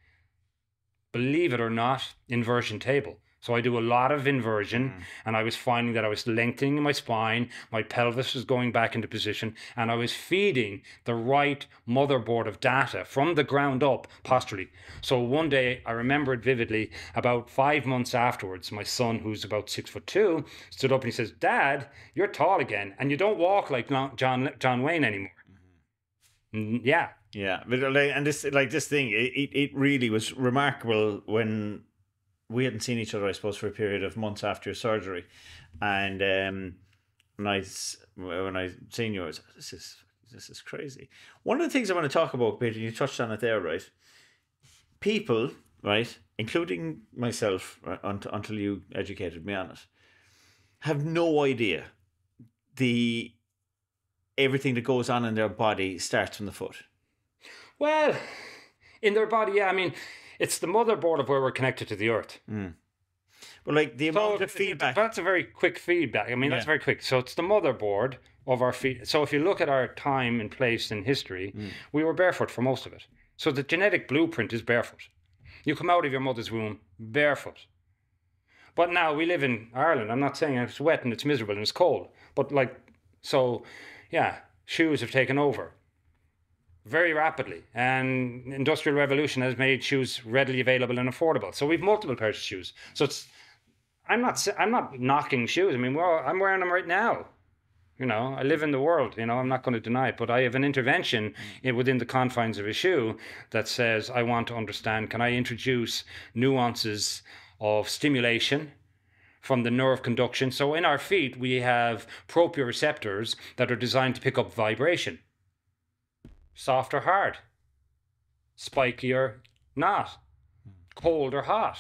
believe it or not, inversion table. So I do a lot of inversion, and I was finding that I was lengthening my spine, my pelvis was going back into position, and I was feeding the right motherboard of data from the ground up posturally. So one day, I remember it vividly, about 5 months afterwards, my son, who's about 6'2", stood up and he says, "Dad, you're tall again, and you don't walk like John Wayne anymore." Yeah. Yeah, but and this thing, it really was remarkable when we hadn't seen each other, I suppose, for a period of months after your surgery, and when I seen you, I was, this is crazy. One of the things I want to talk about, Peter, you touched on it there, right? People, right, including myself, right, until you educated me on it, have no idea everything that goes on in their body starts from the foot. Well, in their body, yeah. I mean, it's the motherboard of where we're connected to the earth. Well, like the amount of feedback. That's a very quick feedback. I mean, that's very quick. So it's the motherboard of our feet. So if you look at our time and place in history, we were barefoot for most of it. So the genetic blueprint is barefoot. You come out of your mother's womb barefoot. But now we live in Ireland. I'm not saying it's wet and it's miserable and it's cold. But yeah, shoes have taken over very rapidly, and industrial revolution has made shoes readily available and affordable. So we've multiple pairs of shoes. So I'm not knocking shoes. I mean, I'm wearing them right now. You know, I live in the world. You know, I'm not going to deny it. But I have an intervention within the confines of a shoe that says I want to understand. Can I introduce nuances of stimulation from the nerve conduction? So in our feet, we have proprioceptors that are designed to pick up vibration. Soft or hard, spiky or not, cold or hot.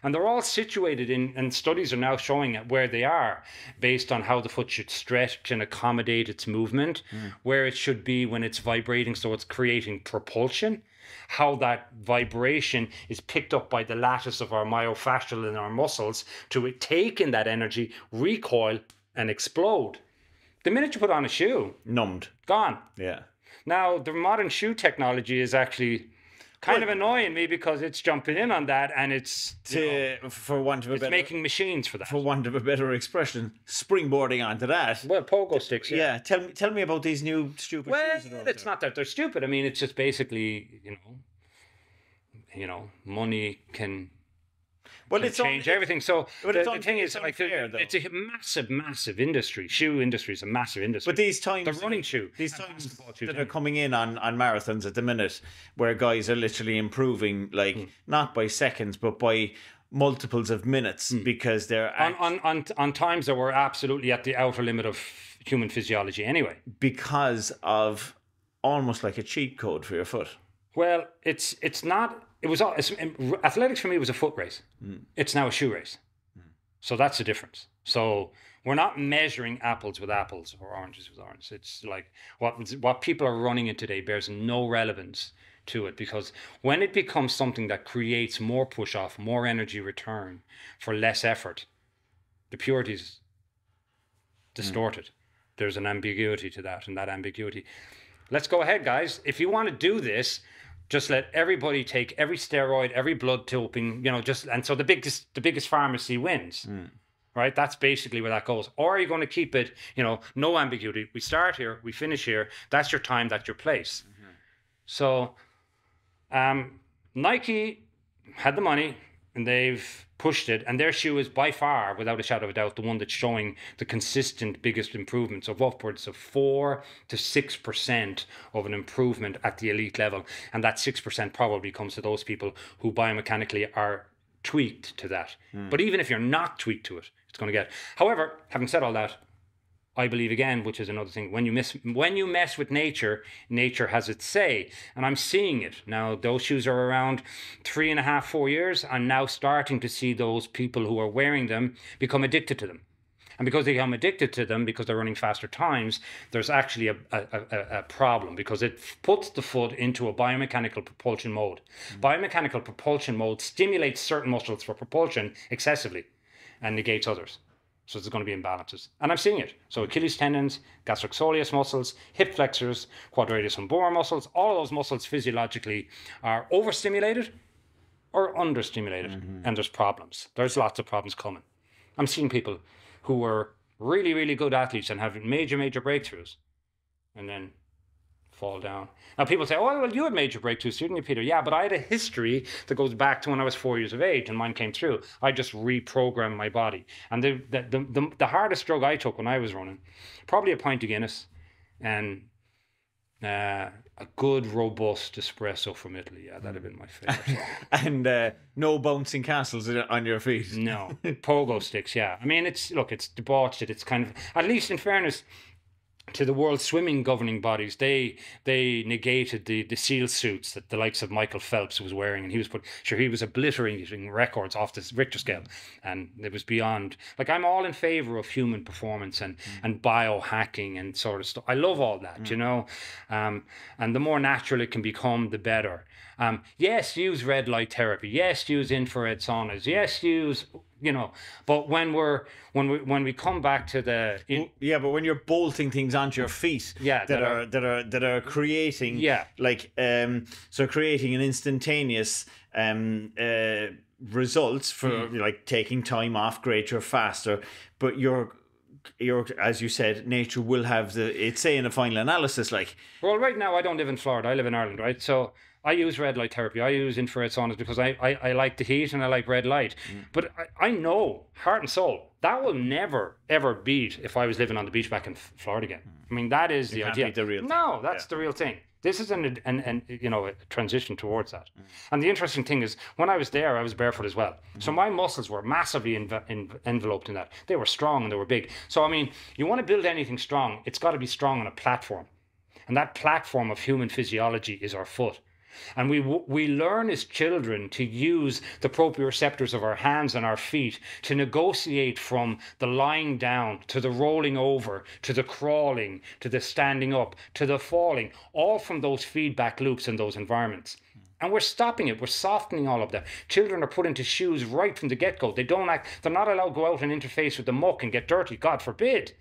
And they're all situated and studies are now showing where they are based on how the foot should stretch and accommodate its movement, where it should be when it's vibrating, so it's creating propulsion, how that vibration is picked up by the lattice of our myofascial and our muscles to take in that energy, recoil, and explode. The minute you put on a shoe, numbed, gone. Yeah. Now, the modern shoe technology is actually kind of annoying me because it's jumping in on that, and it's making machines for that. For want of a better expression, springboarding onto that. Well, pogo sticks. Yeah. Tell me about these new stupid shoes. Well, it's not that they're stupid. I mean, it's just basically, money can. Well, it's change everything. So the thing is, like, it's a massive industry. Shoe industry is a massive industry. But these times, the running shoe, these times that are coming in on marathons at the minute, where guys are literally improving, like not by seconds, but by multiples of minutes, because they're on times that were absolutely at the outer limit of human physiology. Anyway, because of almost like a cheat code for your foot. Well, it's not. Athletics for me was a foot race. It's now a shoe race. So that's the difference. So we're not measuring apples with apples or oranges with oranges. It's like what people are running in today bears no relevance to it, because when it becomes something that creates more push off, more energy return for less effort, the purity is distorted. There's an ambiguity to that, and that ambiguity. Let's go ahead, guys. If you want to do this, just let everybody take every steroid, every blood doping, and so the biggest pharmacy wins, right? That's basically where that goes. Or are you going to keep it, no ambiguity? We start here, we finish here. That's your time, that's your place. So, Nike had the money and they've pushed it, and their shoe is by far, without a shadow of a doubt, the one that's showing the consistent biggest improvements of upwards of 4 to 6% of an improvement at the elite level. And that 6% probably comes to those people who biomechanically are tweaked to that. But even if you're not tweaked to it, it's going to get. However, having said all that, I believe again, which is another thing. When you mess with nature, nature has its say, and I'm seeing it now. Those shoes are around 3.5, 4 years. I'm now starting to see those people who are wearing them become addicted to them, and because they become addicted to them because they're running faster times, there's actually a problem because it puts the foot into a biomechanical propulsion mode. Biomechanical propulsion mode stimulates certain muscles for propulsion excessively, and negates others. So there's going to be imbalances. And I'm seeing it. So Achilles tendons, gastric soleus muscles, hip flexors, quadratus lumborum muscles, all of those muscles physiologically are overstimulated or understimulated. And there's problems. There's lots of problems coming. I'm seeing people who were really, really good athletes and have major, major breakthroughs and then fall down. Now people say, oh, well, you had major breakthroughs, didn't you, Peter? Yeah, but I had a history that goes back to when I was 4 years of age and mine came through. I just reprogrammed my body. And the hardest drug I took when I was running, probably a pint of Guinness and a good, robust espresso from Italy. Yeah, that'd have been my favorite. And no bouncing castles on your feet. No, pogo sticks, yeah. I mean, it's debauched. It's kind of, at least in fairness to the world swimming governing bodies, they negated the SEAL suits that the likes of Michael Phelps was wearing, and he was obliterating records off this Richter scale, and it was beyond. Like, I'm all in favor of human performance and biohacking and sort of stuff. I love all that, you know, and the more natural it can become, the better. Yes, use red light therapy. Yes, use infrared saunas. Yes, use, you know, but when we come back to the but when you're bolting things onto your feet, that are creating, so creating an instantaneous results for like taking time off, great, you're faster, but you're, as you said, nature will have it's say in a final analysis, like, well, right now I don't live in Florida, I live in Ireland, right? So I use red light therapy. I use infrared saunas because I like the heat and I like red light. But I know, heart and soul, that will never, ever beat if I was living on the beach back in Florida again. I mean, that is the idea. The real no, that's the real thing. This is a transition towards that. And the interesting thing is, when I was there, I was barefoot as well. So my muscles were massively enveloped in that. They were strong and they were big. So, I mean, you want to build anything strong, it's got to be strong on a platform. And that platform of human physiology is our foot. And we learn as children to use the proprioceptors of our hands and our feet to negotiate from the lying down to the rolling over to the crawling to the standing up to the falling, all from those feedback loops in those environments. And we're stopping it. We're softening all of that. Children are put into shoes right from the get-go. They're not allowed to go out and interface with the muck and get dirty. God forbid.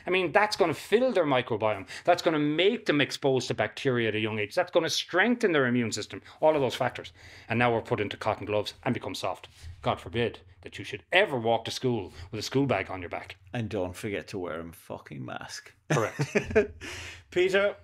I mean, that's going to fill their microbiome. That's going to make them exposed to bacteria at a young age. That's going to strengthen their immune system. All of those factors. And now we're put into cotton gloves and become soft. God forbid that you should ever walk to school with a school bag on your back. And don't forget to wear a fucking mask. Correct. Peter,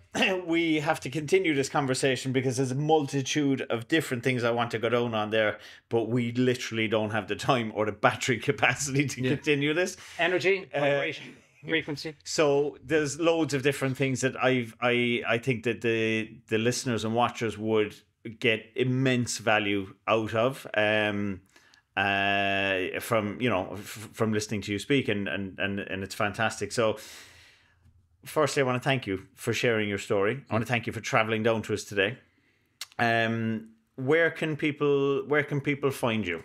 we have to continue this conversation because there's a multitude of different things I want to go down on there, but we literally don't have the time or the battery capacity to continue this. Energy, vibration, frequency. So there's loads of different things that I think that the listeners and watchers would get immense value out of. From listening to you speak, and it's fantastic. So firstly, I want to thank you for sharing your story. I want to thank you for traveling down to us today. Where can people find you?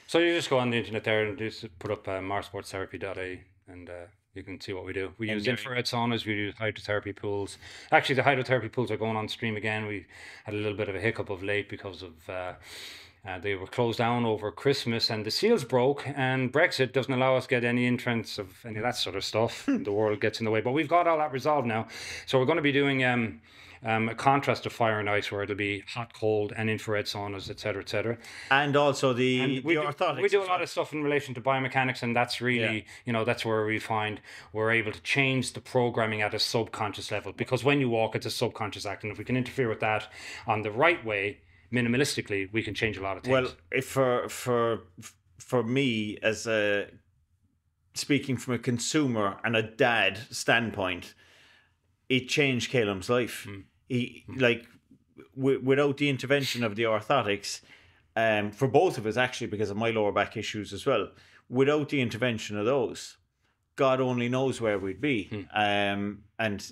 So you just go on the internet there and just put up marsportstherapy.ie and you can see what we do. We use infrared saunas, we use hydrotherapy pools. Actually, the hydrotherapy pools are going on stream again. We had a little bit of a hiccup of late because of they were closed down over Christmas and the seals broke, and Brexit doesn't allow us to get any entrance of any of that sort of stuff. The world gets in the way, but we've got all that resolved now. So we're going to be doing a contrast of fire and ice, where it'll be hot, cold, and infrared saunas, etc. And also the orthotics. We do a lot of stuff in relation to biomechanics, and that's really, that's where we find we're able to change the programming at a subconscious level. Because when you walk, it's a subconscious act, and if we can interfere with that on the right way, minimalistically, we can change a lot of things. Well, if for me, as speaking from a consumer and a dad standpoint, it changed Caleb's life. He without the intervention of the orthotics, for both of us actually, because of my lower back issues as well. Without the intervention of those, God only knows where we'd be. And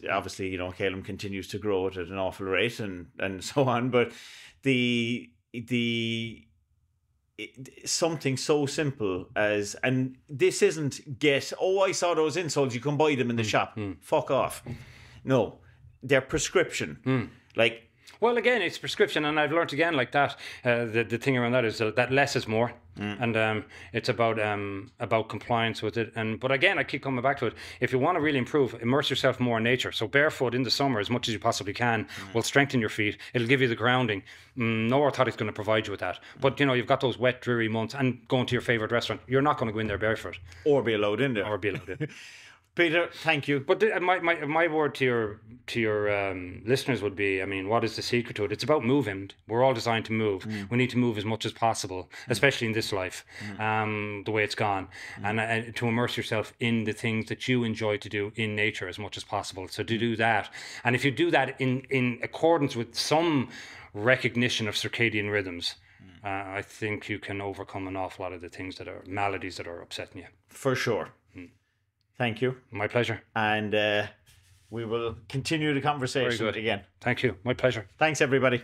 obviously, you know, Calum continues to grow at an awful rate and so on. But something so simple as, and this isn't I saw those insoles, you can buy them in the shop. Fuck off. No, they're prescription. Like, well, again, it's prescription, and I've learned again like that. The thing around that is that less is more, and it's about compliance with it. But again, I keep coming back to it. If you want to really improve, immerse yourself more in nature. So barefoot in the summer as much as you possibly can will strengthen your feet. It'll give you the grounding. No orthotic's going to provide you with that. But you know, you've got those wet, dreary months, and going to your favorite restaurant, you're not going to go in there barefoot or be allowed in there. Peter, thank you. But my word to your listeners would be, I mean, what is the secret to it? It's about moving. We're all designed to move. We need to move as much as possible, especially in this life, the way it's gone, and to immerse yourself in the things that you enjoy to do in nature as much as possible. So to do that, and if you do that in accordance with some recognition of circadian rhythms, I think you can overcome an awful lot of the things that are maladies that are upsetting you. For sure. Thank you. My pleasure. And we will continue the conversation again. Thank you. My pleasure. Thanks, everybody.